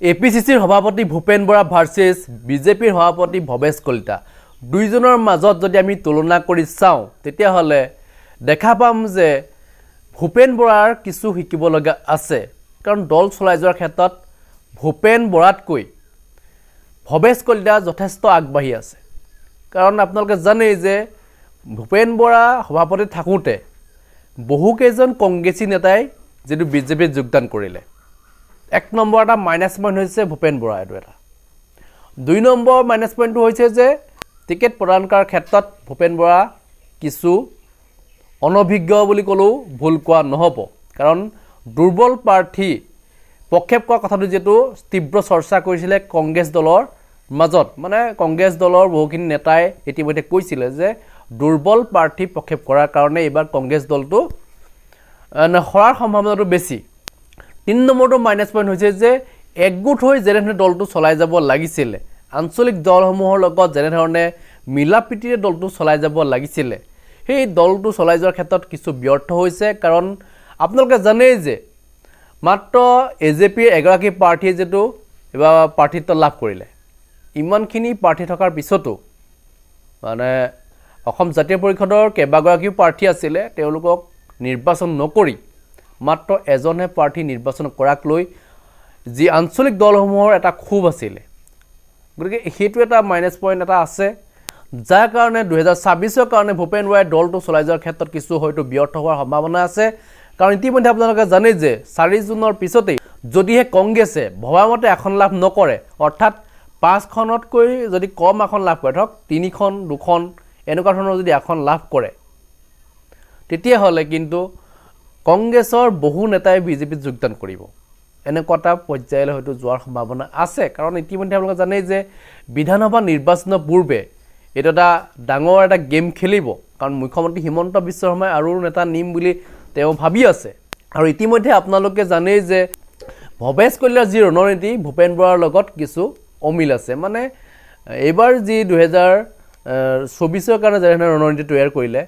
এপিচিচিৰ সভাপতি ভূপেন বৰা ভাৰ্চেছ বিজেপিৰ সভাপতি ভৱেশ কলিতা দুইজনৰ মাজত যদি আমি তুলনা কৰি চাওঁ তেতিয়াহ'লে দেখা পাম যে ভূপেন বৰাৰ কিছু শিকিব লগা আছে কাৰণ দল চলাই যোৱাৰ ক্ষেত্ৰত ভূপেন বৰাতকৈ ভৱেশ কলিতা যথেষ্ট আগবাঢ়ি আছে কাৰণ আপোনালোকে জানে যে ভূপেন বৰা সভাপতি থাকোঁতে বহুকেইজন কংগ্ৰেছী নেতাই যেটো বিজেপিত যোগদান কৰিলে এক নম্বৰ এটা মাইনাছ পইণ্ট হৈছে ভূপেন বৰা এটো এটা দুই নম্বৰ মাইনাছ পইণ্টটো হৈছে যে টিকেট প্ৰদান কৰাৰ ক্ষেত্ৰত ভূপেন বৰা কিছু অনভিজ্ঞ বুলি ক'লেও ভুল কোৱা নহ'ব কাৰণ দুৰ্বল প্ৰাৰ্থী পক্ষেপ কৰা কথাটো যেটো তীব্ৰ চৰ্চা কৰিছিলে কংগ্ৰেছ দলৰ মাজত মানে কংগ্ৰেছ দলৰ বহুখিনি নেতাই ইতিমধ্যে কৈছিলে যে দুৰ্বল প্ৰাৰ্থী পক্ষেপ কৰাৰ কাৰণে এবাৰ কংগ্ৰেছ দলটো হৰাৰ সম্ভাৱনাটো বেছি তিন নম্বৰটো মাইনাছ পইণ্ট হৈছে যে একগোট হৈ যেনেধৰণে দলটো চলাই যাব লাগিছিলে আঞ্চলিক দলসমূহৰ লগত যেনেধৰণে মিলাপ্ৰীতিৰে দলটো চলাই যাব লাগিছিলে সেই দলটো চলাই যোৱাৰ ক্ষেত্ৰত কিছু ব্যৰ্থ হৈছে কাৰণ আপোনালোকে জানে যে মাত্ৰ এজেপিৰ এগৰাকী প্ৰাৰ্থীয়ে যেটো এবাৰ প্ৰাৰ্থিত্ব লাভ কৰিলে ইমানখিনি প্ৰাৰ্থী থকাৰ পিছতো মানে অসম জাতীয় পৰিষদৰ কেইবাগৰাকীও প্ৰাৰ্থী আছিলে তেওঁলোকক নিৰ্বাচন নকৰি মাত্ৰ এজনহে প্ৰাৰ্থী নিৰ্বাচন কৰাক লৈ যি আঞ্চলিক দলসমূহৰ এটা খুব আছিল গতিকে হেতু এটা মাইনাছ পইণ্ট এটা আছে যাৰ কাৰণে 2026 কাৰণে ভূপেন বৰাই দলটো চলাই যোৱাৰ ক্ষেত্ৰত কিছু হয়তো ব্যৰ্থ হোৱাৰ সম্ভাৱনা আছে কাৰণ ইতিমধ্যে আপোনালোকে জানে যে 4 জুনৰ পিছতে যদিহে কংগ্ৰেছে ভবামতে এখন লাভ নকৰে অৰ্থাৎ 5খনতকৈ যদি কম এখন লাভ কৰে ধৰক 3খন 2খন এনেকুৱা ধৰণৰ যদি এখন লাভ কৰে তেতিয়া হলে কিন্তু কংগ্ৰেছৰ বহু নেতাই বিজেপিত যোগদান কৰিব এনেকুৱা পৰ্যায়লৈ হয়তো যোৱাৰ সম্ভাৱনা আছে কাৰণ ইতিমধ্যে আপোনালোকে জানে যে বিধানসভা নিৰ্বাচনৰ পূৰ্বে এটা ডাঙৰ এটা গেম খেলিব কাৰণ মুখ্যমন্ত্ৰী হিমন্ত বিশ্ব শৰ্মাই আৰু নেতা নিম বুলি তেওঁ ভাবি আছে আৰু ইতিমধ্যে আপোনালোকে জানে যে ভৱেশ কলিতাৰ যি ৰণনীতি ভূপেন বৰাৰ লগত কিছু অমিল আছে মানে এবাৰ যি 2024 কাৰণে যেনে ৰণনীতি তৈয়াৰ কৰিলে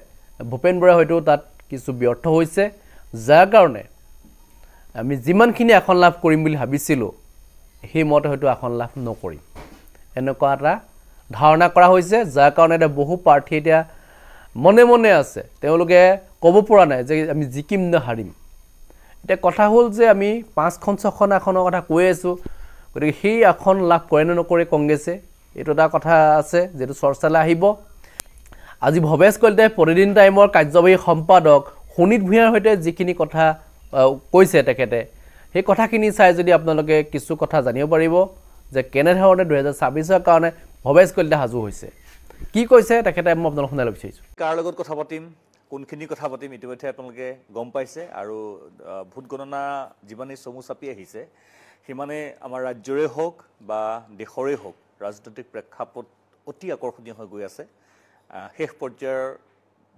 ভূপেন বৰা হয়তো তাত কিছু ব্যৰ্থ হৈছে যাৰ কাৰণে আমি যিমানখিনি এখন লাভ কৰিম বুলি ভাবিছিলো সেই মতে হয়তো এখন লাভ নকৰিম এনেকুৱা এটা ধাৰণা কৰা হৈছে যাৰ কাৰণে এটা বহু প্ৰাৰ্থী এতিয়া মনে মনে আছে তেওঁলোকে ক'ব পৰা নাই যে আমি জিকিম না হাৰিম এটা কথা হ'ল যে আমি 5খন 6খন এখনৰ কথা কৈ আছো গতিকে সেই এখন লাভ কৰে নে নকৰে কংগ্ৰেছে এটা এটা কথা আছে যেটো চৰ্চালৈ আহিব আজি ভৱেশ কলিতাই প্ৰতিদিন টাইমৰ কাৰ্যবাহী সম্পাদক সুনীত ভূঞাৰ সৈতে যিখিনি কথা কৈছে তেখেতে সেই কথাখিনি চাই যদি আপোনালোকে কিছু কথা জানিব পাৰিব যে কেনে ধৰণে 2026 কাৰণে ভৱেশ কলিতা হাজু হৈছে কি কৈছে তেখেতে মই আপোনালোকক শুনাবলৈ বিচাৰিছো কাৰ লগত কথা পাতিম কোনখিনি কথা পাতিম ইতিমধ্যে আপোনালোকে গম পাইছে আৰু ভোট গণনা যিমানে চমু চাপি আহিছে সিমানে আমাৰ ৰাজ্যৰে হওক বা দেশৰে হওক ৰাজনৈতিক প্ৰেক্ষাপট অতি আকৰ্ষণীয় হৈ গৈ আছে শেষ পৰ্যায়ৰ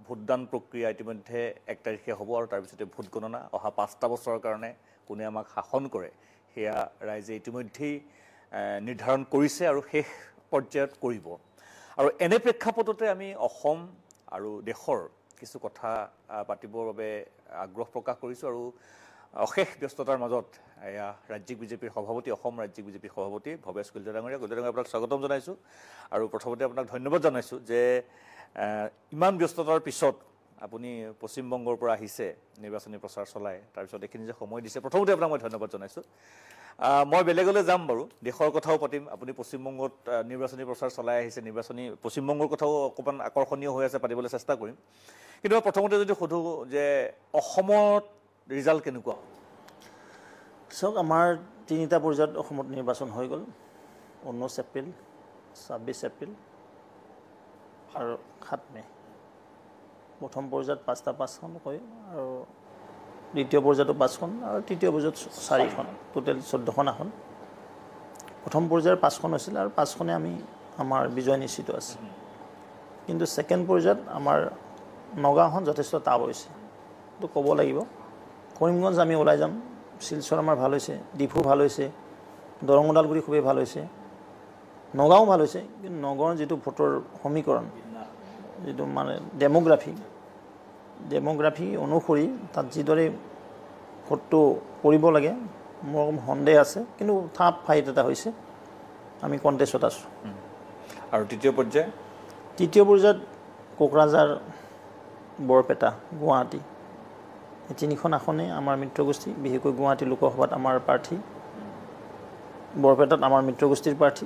ভোটদান প্ৰক্ৰিয়া ইতিমধ্যে 1 তাৰিখে হ'ব আৰু তাৰ পিছতে ভোট গণনা অহা 5টা বছৰৰ কাৰণে কোনে আমাক শাসন কৰে হেয়া ৰাইজে ইতিমধ্যে নিৰ্ধাৰণ কৰিছে আৰু শেষ পৰ্যায়ত কৰিব আৰু এনে প্ৰেক্ষাপটতে আমি অসম আৰু দেশৰ কিছু কথা পাতিবৰ বাবে আগ্ৰহ প্ৰকাশ কৰিছো আৰু অশেষ ব্যস্ততাৰ মাজত এয়া ৰাজ্যিক বিজেপিৰ সভাপতি অসম ৰাজ্যিক বিজেপিৰ সভাপতি ভৱেশ কলিতা ডাঙৰীয়া আপোনাক স্বাগতম জনাইছো আৰু প্ৰথমতে আপোনাক ধন্যবাদ জনাইছো যে ইমান ব্যস্ততাৰ পিছত আপুনি পশ্চিম বংগৰ পৰা আহিছে নিৰ্বাচনী প্ৰচাৰ চলাই তাৰ পিছত এখিনি যে সময় দিছে প্ৰথমতে আপোনাক মই ধন্যবাদ জনাইছো মই বেলেগলৈ যাম বাৰু দেশৰ কথাও পাতিম আপুনি পশ্চিম বংগত নিৰ্বাচনী প্ৰচাৰ চলাই আহিছে নিৰ্বাচনী পশ্চিম বংগৰ কথাও অকমান আকৰ্ষণীয় হৈ আছে পাতিবলৈ চেষ্টা কৰিম কিন্তু প্ৰথমতে যদি সোধো যে অসমত ৰিজাল্ট কেনেকুৱা সব আমাৰ 3টা পৰ্যায়ত অসমত নিৰ্বাচন হৈ গ'ল 19 এপ্ৰিল 26 এপ্ৰিল আৰু 7 মে প্ৰথম পৰ্যায়ত 5খন হয় আৰু দ্বিতীয় পৰ্যায়ত 5খন আৰু তৃতীয় পৰ্যায়ত 4খন টোটেল 14খন আসন প্ৰথম পৰ্যায়ৰ 5খন হৈছিল আৰু 5খনে আমি আমাৰ বিজয় নিশ্চিত আছে কিন্তু সেকেন্ড পৰ্যায়ত আমাৰ নগাঁওখন যথেষ্ট টাপ হৈছে তো ক'ব লাগিব কৰিমগঞ্জ আমি ওলাই যাম শিলচৰ আমাৰ ভাল হৈছে ডিফু ভাল হৈছে দৰং ওদালগুৰি খুবেই ভাল হৈছে নগাঁও ভাল হৈছে কিন্তু নগৰৰ যেটো ভোটৰ সমীকৰণ যেটো মানে ডেমোগ্ৰাফি অনুসৰি তাত যিদৰে ভোটটো পৰিব লাগে মোৰ সন্দেহ আছে, কিন্তু থাপ ফাইট এটা হৈছে, আমি কণ্টেষ্টত আছোঁ। আৰু তৃতীয় পৰ্যায়ত কোকৰাঝাৰ, বৰপেটা, গুৱাহাটী এই তিনিখন আসনে আমাৰ মিত্ৰগোষ্ঠী, বিশেষকৈ গুৱাহাটী লোকসভাত আমাৰ প্ৰাৰ্থী, বৰপেটাত আমাৰ মিত্ৰগোষ্ঠীৰ প্ৰাৰ্থী,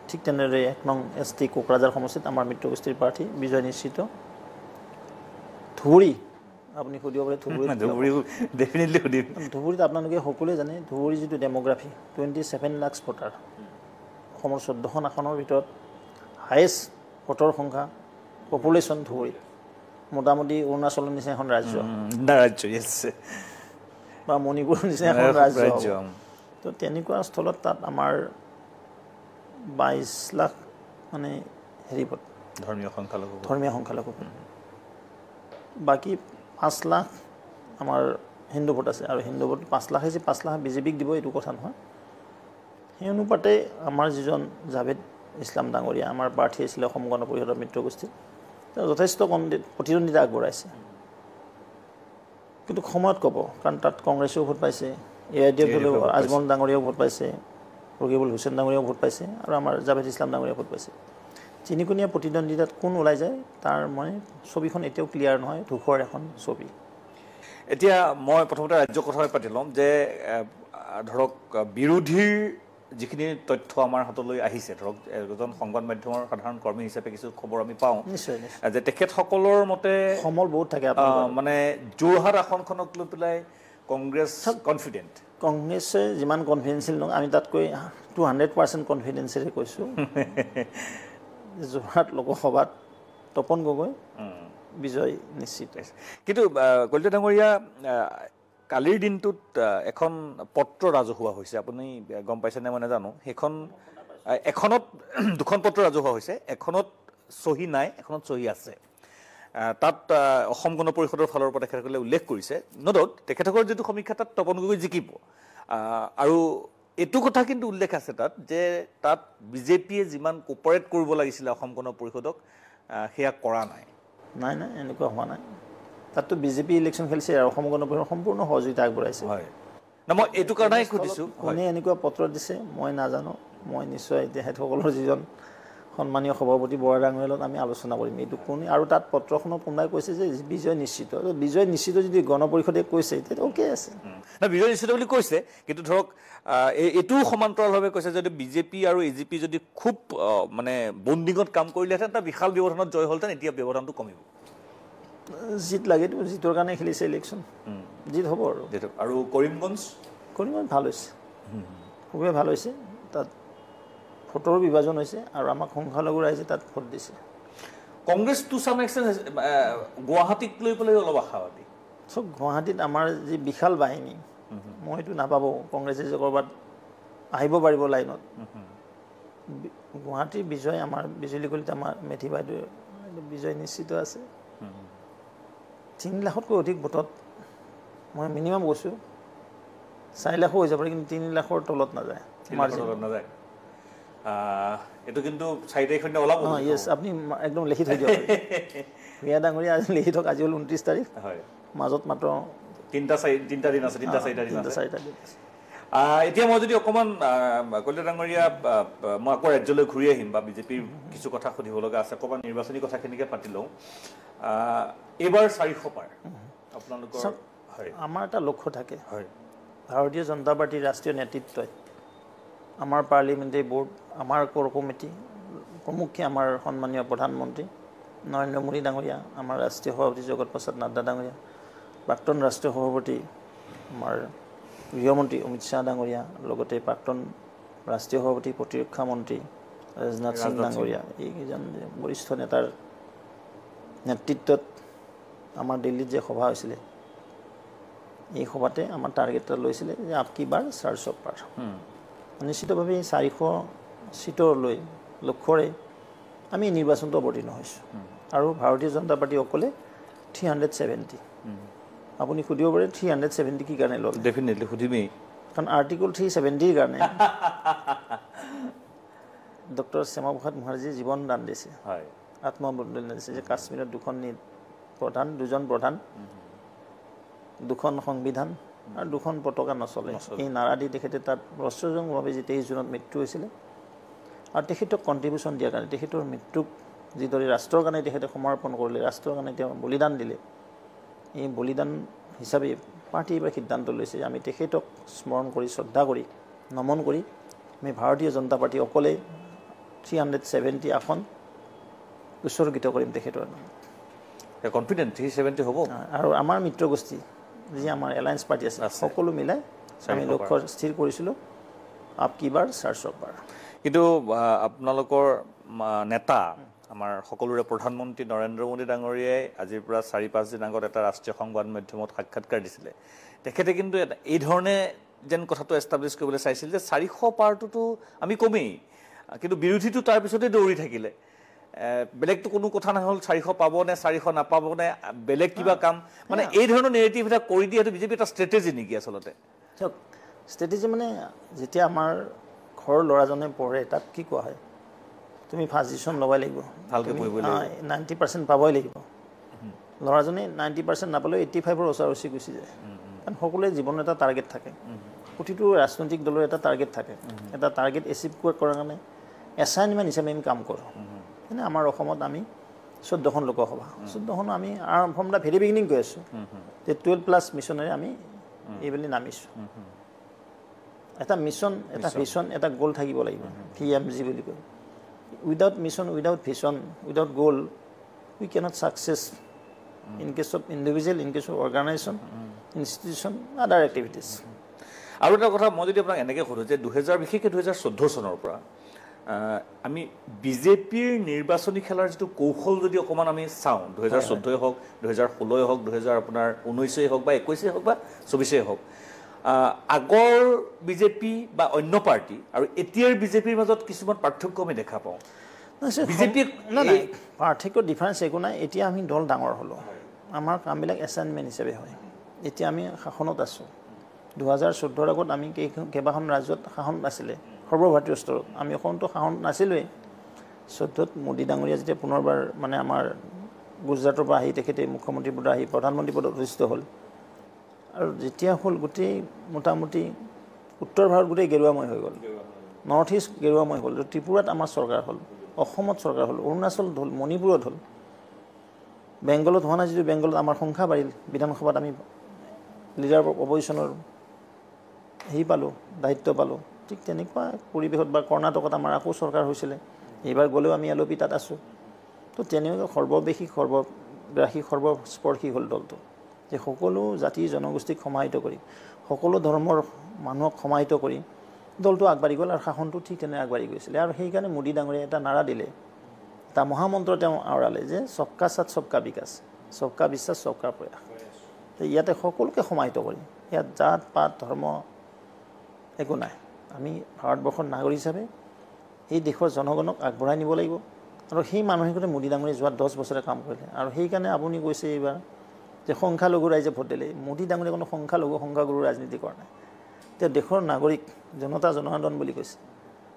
ঠিক তেনেদৰে 1 নং ST কোকৰাঝাৰ সমষ্টিত আমাৰ মিত্ৰগোষ্ঠীৰ প্ৰাৰ্থী বিজয় নিশ্চিত। ধুবুৰী আপুনি সুধিব পাৰে, ধুবুৰীত আপোনালোকে সকলোৱে জানে ধুবুৰী যিটো ডেম'গ্ৰাফি 27 লাখ ভোটাৰ, অসমৰ 14খন আসনৰ ভিতৰত হায়েষ্ট ভোটৰ সংখ্যা, পপুলেশ্যন ধুবুৰীত মোটামুটি অৰুণাচলৰ নিচিনা এখন ৰাজ্য বা মণিপুৰৰ নিচিনা এখন ৰাজ্য। তো তেনেকুৱা স্থলত তাত আমাৰ 22 লাখ মানে ভোট, ধৰ্মীয় সংখ্যালঘু। বাকী 5 লাখ আমাৰ হিন্দু ভোট আছে, আৰু হিন্দু ভোট 5 লাখ হৈছে, 5 লাখ বিজেপিক দিব এইটো কথা নহয়। সেই অনুপাতে আমাৰ যিজন জাভেদ ইছলাম ডাঙৰীয়া আমাৰ প্ৰাৰ্থী আছিলে অসম গণ পৰিষদৰ মিত্ৰগোষ্ঠীৰ, তেওঁ যথেষ্ট প্ৰতিদ্বন্দ্বিতা আগবঢ়াইছে, কিন্তু সময়ত ক'ব, কাৰণ তাত কংগ্ৰেছেও ভোট পাইছে, AIDF দলেও আজমল ডাঙৰীয়াও ভোট পাইছে, ৰকিবুল হুছেইন ডাঙৰীয়াও ভোট পাইছে, আৰু আমাৰ জাভেদ ইছলাম ডাঙৰীয়াও ভোট পাইছে। তিনিকোণীয়া প্ৰতিদ্বন্দ্বিতাত কোন ওলাই যায় তাৰ মানে ছবিখন এতিয়াও ক্লিয়াৰ নহয়, ধূসৰ এখন ছবি। এতিয়া মই প্ৰথমতে ৰাজ্যৰ কথাই পাতি ল'ম যে ধৰক বিৰোধীৰ যিখিনি তথ্য আমাৰ হাতলৈ আহিছে, ধৰক এজন সংবাদ মাধ্যমৰ সাধাৰণ কৰ্মী হিচাপে কিছু খবৰ আমি পাওঁ যে তেখেতসকলৰ মতে সমল বহুত থাকে, মানে যোৰহাট আসনখনক লৈ পেলাই কংগ্ৰেছ কনফিডেণ্ট। কংগ্ৰেছে যিমান কনফিডেন্সিয়েল নহয়, আমি তাতকৈ 200% কনফিডেন্সেৰে কৈছোঁ যোৰহাট লোকসভাত তপন গগৈ বিজয় নিশ্চিত। কিন্তু কলিতা ডাঙৰীয়া, কালিৰ দিনটোত এখন পত্ৰ ৰাজহুৱা হৈছে, আপুনি গম পাইছেনে মই নাজানো, সেইখন এখনত 2খন পত্ৰ ৰাজহুৱা হৈছে, এখনত চহী নাই, এখনত চহী আছে। তাত অসম গণ পৰিষদৰ ফালৰ পৰা তেখেতসকলে উল্লেখ কৰিছে, নদত তেখেতসকলৰ যিটো সমীক্ষা তাত তপন গগৈ জিকিব, আৰু এইটো কথা কিন্তু উল্লেখ আছে তাত যে তাত বিজেপিয়ে যিমান কোপাৰেট কৰিব লাগিছিলে অসম গণ পৰিষদক সেয়া কৰা নাই। নাই, এনেকুৱা হোৱা নাই। তাততো বিজেপি ইলেকশ্যন খেলিছে আৰু অসম গণ পৰিষদৰ সম্পূৰ্ণ সহযোগিতা আগবঢ়াইছে। হয়, না মই এইটো কাৰণেই সুধিছোঁ, কোনে এনেকুৱা পত্ৰ দিছে মই নাজানো, মই নিশ্চয় তেখেতসকলৰ যিজন সন্মানীয় সভাপতি বৰা ডাঙৰীয়াৰ লগত আমি আলোচনা কৰিম এইটো কোনে, আৰু তাত পত্ৰখনত কোনোবাই কৈছে যে বিজয় নিশ্চিত। বিজয় নিশ্চিত যদি গণ পৰিষদে কৈছে তেতিয়া অ'কে আছে, বিজয় নিশ্চিত বুলি কৈছে, কিন্তু ধৰক এইটোও সমান্তৰালভাৱে কৈছে যদি বিজেপি আৰু AGP যদি খুব মানে বণ্ডিঙত কাম কৰিলেহেঁতেন এটা বিশাল ব্যৱধানত জয় হ'লহেঁতেন, এতিয়া ব্যৱধানটো কমিব। জিত লাগেতো, জিতৰ কাৰণে খেলিছে ইলেকশ্যন, জিত হ'ব। আৰু কৰিমগঞ্জ ভাল হৈছে, খুবেই ভাল হৈছে, তাত ভোটৰ বিভাজন হৈছে আৰু আমাক সংখ্যালঘু ৰাইজে তাত ভোট দিছে। কংগ্ৰেছ টু চাম এক্সটেণ্ট গুৱাহাটীক লৈ পেলাই অলপ আশাবাদী। চব গুৱাহাটীত আমাৰ যি বিশাল বাহিনী, মই এইটো নাপাবো কংগ্ৰেছে যে ক'ৰবাত আহিব পাৰিব লাইনত। গুৱাহাটীৰ বিজয় আমাৰ বিজুলী কলিতা আমাৰ মেথি বাইদেউ বিজয় নিশ্চিত আছে। 3 লাখতকৈ অধিক ভোটত মই মিনিমাম কৈছোঁ 4 লাখো হৈ যাব পাৰে, কিন্তু 3 লাখৰ তলত নাযায়। এইটো কিন্তু 4 তাৰিখৰ দিনা ওলাব। য়েছ, আপুনি একদম লিখি থৈ দিয়ক। ভূঞা ডাঙৰীয়া আজি লিখি থওক, আজি হ'ল 29 তাৰিখ, মাজত মাত্ৰ 3টা দিন আছে, 3-4টা দিন আছে। এতিয়া মই যদি অকণমান কলিতা ডাঙৰীয়া, মই আকৌ ৰাজ্যলৈ ঘূৰি আহিম বা বিজেপিৰ কিছু কথা সুধিব লগা আছে, অকণমান নিৰ্বাচনী কথাখিনিকে পাতি লওঁ। এইবাৰ 400 পাৰ আপোনালোকৰ, আমাৰ এটা লক্ষ্য থাকে, ভাৰতীয় জনতা পাৰ্টীৰ ৰাষ্ট্ৰীয় নেতৃত্বই, আমাৰ পাৰ্লিমেণ্টাৰী বোৰ্ড, আমাৰ কোৰ কমিটি, প্ৰমুখ্যে আমাৰ সন্মানীয় প্ৰধানমন্ত্ৰী নৰেন্দ্ৰ মোদী ডাঙৰীয়া, আমাৰ ৰাষ্ট্ৰীয় সভাপতি জগত প্ৰসাদ নাড্ডা ডাঙৰীয়া, প্ৰাক্তন ৰাষ্ট্ৰীয় সভাপতি আমাৰ গৃহমন্ত্ৰী অমিত শ্বাহ ডাঙৰীয়া, লগতে প্ৰাক্তন ৰাষ্ট্ৰীয় সভাপতি প্ৰতিৰক্ষা মন্ত্ৰী ৰাজনাথ সিং ডাঙৰীয়া, এইকেইজন বৰিষ্ঠ নেতাৰ নেতৃত্বত আমাৰ দিল্লীত যে সভা হৈছিলে, এই সভাতে আমাৰ টাৰ্গেট এটা লৈছিলে যে আপকি বাৰ 400 পাৰ। নিশ্চিতভাৱে 400 চিটলৈ লক্ষ্যৰে আমি নিৰ্বাচনটো অৱতীৰ্ণ হৈছোঁ, আৰু ভাৰতীয় জনতা পাৰ্টি অকলে 370। আপুনি সুধিব পাৰে 370 কি কাৰণে ল'লে? ডেফিনেটলি সুধিমেই, কাৰণ আৰ্টিকল 370ৰ কাৰণে ডক্টৰ শ্যামাপ্ৰসাদ মুখাৰ্জীয়ে জীৱন দান দিছে, আত্মবলিদান দিছে, যে কাশ্মীৰত 2জন প্ৰধান, 2খন সংবিধান, আৰু দুখন পতাকা নচলে এই নাৰা দি তেখেতে তাত ৰহস্যজনকভাৱে যে 23 জুনত মৃত্যু হৈছিলে আৰু তেখেতক কণ্ট্ৰিবিউশ্যন দিয়াৰ কাৰণে তেখেতৰ মৃত্যুক যিদৰে ৰাষ্ট্ৰৰ কাৰণে তেখেতে সমৰ্পণ কৰিলে ৰাষ্ট্ৰৰ কাৰণে তেওঁ বলিদান দিলে এই বলিদান হিচাপে পাৰ্টীয়ে এইবাৰ সিদ্ধান্ত লৈছে যে আমি তেখেতক স্মৰণ কৰি শ্ৰদ্ধা কৰি নমন কৰি আমি ভাৰতীয় জনতা পাৰ্টী অকলে 370 আসন উৎসৰ্গিত কৰিম তেখেতৰ কনফিডেণ্ট 370 হ'ব আৰু আমাৰ মিত্ৰগোষ্ঠী যি আমাৰ এলায়েন্স পাৰ্টি আছে সকলো মিলাই আমি লক্ষ্য স্থিৰ কৰিছিলোঁ আপ কি বাৰ 400 বাৰ কিন্তু আপোনালোকৰ নেতা আমাৰ সকলোৰে প্ৰধানমন্ত্ৰী নৰেন্দ্ৰ মোদী ডাঙৰীয়াই আজিৰ পৰা 4-5 দিন আগত এটা ৰাষ্ট্ৰীয় সংবাদ মাধ্যমত সাক্ষাৎকাৰ দিছিলে তেখেতে কিন্তু এই ধৰণে যেন কথাটো এষ্টাব্লিছ কৰিবলৈ চাইছিল যে 400 পাৰটোতো আমি কমেই কিন্তু বিৰোধীটো তাৰ পিছতে দৌৰি থাকিলে বেলেগটো কোনো কথা নহ'ল 400 পাব নে 400 নাপাব নে বেলেগ কিবা কাম মানে এই ধৰণৰ নেৰেটিভ এটা কৰি দিয়াটো বিজেপি এটা ষ্ট্ৰেটেজি নেকি আচলতে চাওক ষ্ট্ৰেটেজি মানে যেতিয়া আমাৰ ঘৰৰ ল'ৰাজনে পঢ়ে তাক কি কোৱা হয় তুমি ফাৰ্ষ্ট ডিভিজন ল'বই লাগিব ভালকৈ পঢ়িব লাগিব 90% পাবই লাগিব ল'ৰাজনে 90% নাপালেও 85ৰ ওচৰা-ওচৰি গুচি যায় কাৰণ সকলোৰে জীৱনৰ এটা টাৰ্গেট থাকে প্ৰতিটো ৰাজনৈতিক দলৰ এটা টাৰ্গেট থাকে এটা টাৰ্গেট এচিভ কৰাৰ কাৰণে এছাইনমেণ্ট হিচাপে আমি কাম কৰোঁ মানে আমাৰ অসমত আমি 14খন লোকসভা 14খন আমি ফ্ৰম দ্য ভেৰি বিগিনিং গৈ আছোঁ যে 12+ মিছনেৰে আমি এইবেলি নামিছোঁ এটা মিছন এটা ভিছন এটা গ'ল থাকিব লাগিব VMG বুলি কয় without mission without vision without goal we can't success in case of individual in case of organisation institution other activities আৰু এটা কথা মই যদি আপোনাক এনেকৈ সোধোঁ যে বিশেষকৈ 2014 চনৰ পৰা আমি বিজেপিৰ নিৰ্বাচনী খেলাৰ যিটো কৌশল যদি অকণমান আমি চাওঁ 2014 হওক 2016 হওক 2019 হওক বা 21 হওক বা 24 হওক আগৰ বিজেপি বা অন্য পাৰ্টি আৰু এতিয়াৰ বিজেপিৰ মাজত কিছুমান পাৰ্থক্য আমি দেখা পাওঁ বিজেপি নাই পাৰ্থক্য ডিফাৰেঞ্চ একো নাই এতিয়া আমি দল ডাঙৰ হ'লোঁ আমাৰ কামবিলাক এছাইনমেণ্ট হিচাপে হয় এতিয়া আমি শাসনত আছোঁ 2014 আগত আমি কেইবাখন ৰাজ্যত শাসন আছিলে সৰ্বভাৰতীয় স্তৰত আমি অসমতো শাসন নাছিলোঁৱেই 14ত মোদী ডাঙৰীয়া যেতিয়া পুনৰবাৰ মানে আমাৰ গুজৰাটৰ পৰা আহি তেখেতে মুখ্যমন্ত্ৰী পদত আহি প্ৰধানমন্ত্ৰী পদত অধিষ্ঠিত হ'ল আৰু যেতিয়া হ'ল গোটেই মোটামুটি উত্তৰ ভাৰত গোটেই গেৰুৱাময় হৈ গ'ল নৰ্থ ইষ্ট গেৰুৱাময় হ'ল ত্ৰিপুৰাত আমাৰ চৰকাৰ হ'ল অসমত চৰকাৰ হ'ল অৰুণাচলত হ'ল মণিপুৰত হ'ল বেংগলত হোৱা নাই যিটো বেংগলত আমাৰ সংখ্যা বাঢ়িল বিধানসভাত আমি লিডাৰ অপজিশ্যনৰ হেৰি পালোঁ দায়িত্ব পালোঁ ঠিক তেনেকুৱা পৰিৱেশত বা কৰ্ণাটকত আমাৰ আকৌ চৰকাৰ হৈছিলে এইবাৰ গ'লেও আমি এলপি তাত আছোঁ তো তেনেকুৱা সৰ্ববেশী সৰ্বগ্ৰাসী সৰ্বস্পৰ্শী হ'ল দলটো যে সকলো জাতি জনগোষ্ঠীক সমাহিত কৰি সকলো ধৰ্মৰ মানুহক সমাহিত কৰি দলটো আগবাঢ়ি গ'ল আৰু শাসনটো ঠিক তেনে আগবাঢ়ি গৈছিলে আৰু সেইকাৰণে মোদী ডাঙৰীয়াই এটা নাৰা দিলে এটা মহামন্ত্ৰ তেওঁ আওৰালে যে সবকা সাথ সবকা বিকাশ সবকা বিশ্বাস সবকা প্ৰয়াস ইয়াতে সকলোকে সমাহিত কৰি ইয়াত জাত পাত ধৰ্ম একো নাই আমি ভাৰতবৰ্ষৰ নাগৰিক হিচাপে এই দেশৰ জনগণক আগবঢ়াই নিব লাগিব আৰু সেই মানসিকতে মোদী ডাঙৰীয়াই যোৱা 10 বছৰে কাম কৰিলে আৰু সেইকাৰণে আপুনি কৈছে এইবাৰ যে সংখ্যালঘু ৰাইজে ভোট দিলে মোদী ডাঙৰীয়াই কোনো সংখ্যাগুৰু ৰাজনীতি কৰা নাই তেওঁ দেশৰ নাগৰিক জনতা জনাৰ্দন বুলি কৈছে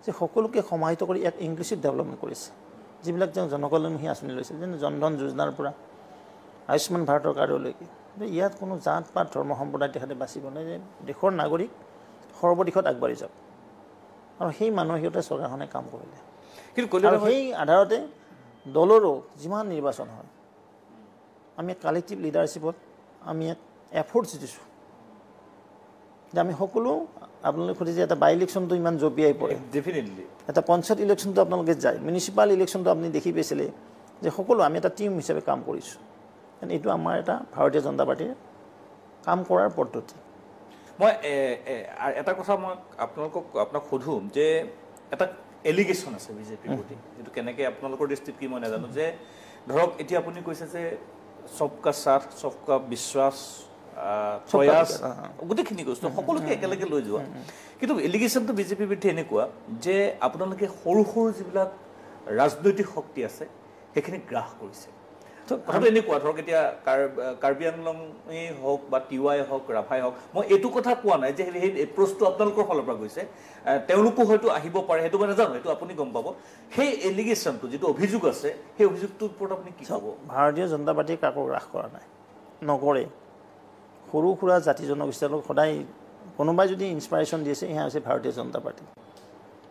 যে সকলোকে সমাহিত কৰি এক ইনক্লুচিভ ডেভেলপমেণ্ট কৰিছে যিবিলাক তেওঁ জনকল্যাণমুখী আঁচনি লৈছিল যেনে জনধন যোজনাৰ পৰা আয়ুষ্মান ভাৰতৰ কাৰ্ডলৈকে ইয়াত কোনো জাত পাত ধৰ্ম সম্প্ৰদায় তেখেতে বাচিব নাই যে দেশৰ নাগৰিক সৰ্বদিশত আগবাঢ়ি যাওক আৰু সেই মানসিকতে চৰকাৰখনে কাম কৰিলে কিন্তু সেই আধাৰতে দলৰো যিমান নিৰ্বাচন হয় আমি কালেক্টিভ লিডাৰশ্বিপত আমি এক এফৰ্টছ দিছোঁ যে আমি সকলো আপোনালোকে সুধিছে এটা বাই ইলেকশ্যনটো ইমান জঁপিয়াই পৰে ডেফিনেটলি এটা পঞ্চায়ত ইলেকশ্যনটো আপোনালোকে যায় মিউনিচিপাল ইলেকশ্যনটো আপুনি দেখি পাইছিলে যে সকলো আমি এটা টিম হিচাপে কাম কৰিছোঁ এইটো আমাৰ এটা ভাৰতীয় জনতা পাৰ্টীৰ কাম কৰাৰ পদ্ধতি মই এটা কথা মই আপোনাক সোধোঁ যে এটা এলিগেশ্যন আছে বিজেপিৰ প্ৰতি যিটো কেনেকৈ আপোনালোকৰ দৃষ্টিত কি মই নাজানো যে ধৰক এতিয়া আপুনি কৈছে যে সবকা সাথ সবকা বিশ্বাস প্ৰয়াস গোটেইখিনি কৈছোঁ সকলোকে একেলগে লৈ যোৱা কিন্তু এলিগেশ্যনটো বিজেপিৰ বিৰুদ্ধে এনেকুৱা যে আপোনালোকে সৰু সৰু যিবিলাক ৰাজনৈতিক শক্তি আছে সেইখিনি গ্ৰাস কৰিছে কথাটো এনেকুৱা ধৰক এতিয়া কাৰ্বি আংলঙেই হওক বা টিৱাই হওক ৰাভাই হওক মই এইটো কথা কোৱা নাই যে সেই এপ্ৰ'চটো আপোনালোকৰ ফালৰ পৰা গৈছে তেওঁলোকো হয়তো আহিব পাৰে সেইটো মই নাজানো সেইটো আপুনি গম পাব সেই এলিগেশ্যনটো যিটো অভিযোগ আছে সেই অভিযোগটোৰ ওপৰত আপুনি কি ক'ব ভাৰতীয় জনতা পাৰ্টীয়ে কাকো গ্ৰাস কৰা নাই নকৰে সৰু সুৰা জাতি জনগোষ্ঠীক সদায় কোনোবাই যদি ইনস্পাইৰেশ্যন দিছে সেয়া হৈছে ভাৰতীয় জনতা পাৰ্টি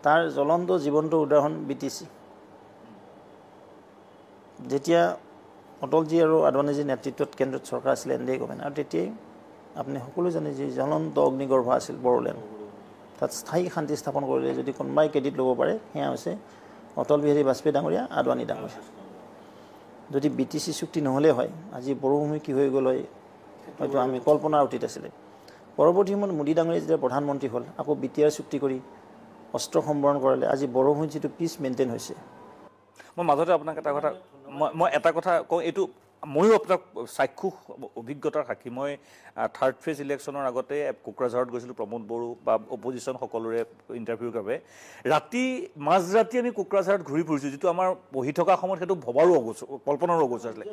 তাৰ জ্বলন্ত জীৱন্ত উদাহৰণ BTC যেতিয়া অটলজী আৰু আদৱানীজীৰ নেতৃত্বত কেন্দ্ৰত চৰকাৰ আছিল NDA গভৰ্ণমেণ্ট আৰু তেতিয়াই আপুনি সকলো জানে যে জ্বলন্ত অগ্নিগৰ্ভ আছিল বড়োলেণ্ড তাত স্থায়ী শান্তি স্থাপন কৰিলে যদি কোনোবাই ক্ৰেডিট ল'ব পাৰে সেয়া হৈছে অটল বিহাৰী বাজপেয়ী ডাঙৰীয়া আদৱানী ডাঙৰীয়া যদি BTC চুক্তি নহ'লে হয় আজি বড়োভূমি কি হৈ গ'ল হয় হয়তো আমি কল্পনাৰ অতীত আছিলে পৰৱৰ্তী সময়ত মোদী ডাঙৰীয়া যেতিয়া প্ৰধানমন্ত্ৰী হ'ল আকৌ BTR চুক্তি কৰি অস্ত্ৰ সম্বৰণ কৰালে আজি বড়োভূমিত যিটো পিচ মেইনটেইন হৈছে মই মাজতে আপোনাক এটা কথা কওঁ এইটো ময়ো আপোনাক চাক্ষুষ অভিজ্ঞতাৰ সাক্ষী মই 3rd ফেজ ইলেকশ্যনৰ আগতে কোকৰাঝাৰত গৈছিলোঁ প্ৰমোদ বড়ো বা অপজিশ্যন সকলোৰে ইণ্টাৰভিউৰ বাবে ৰাতি মাজৰাতি আমি কোকৰাঝাৰত ঘূৰি ফুৰিছোঁ যিটো আমাৰ পঢ়ি থকা সময়ত সেইটো ভবাৰো অগোচৰ কল্পনাৰো অগোচৰ আছিলে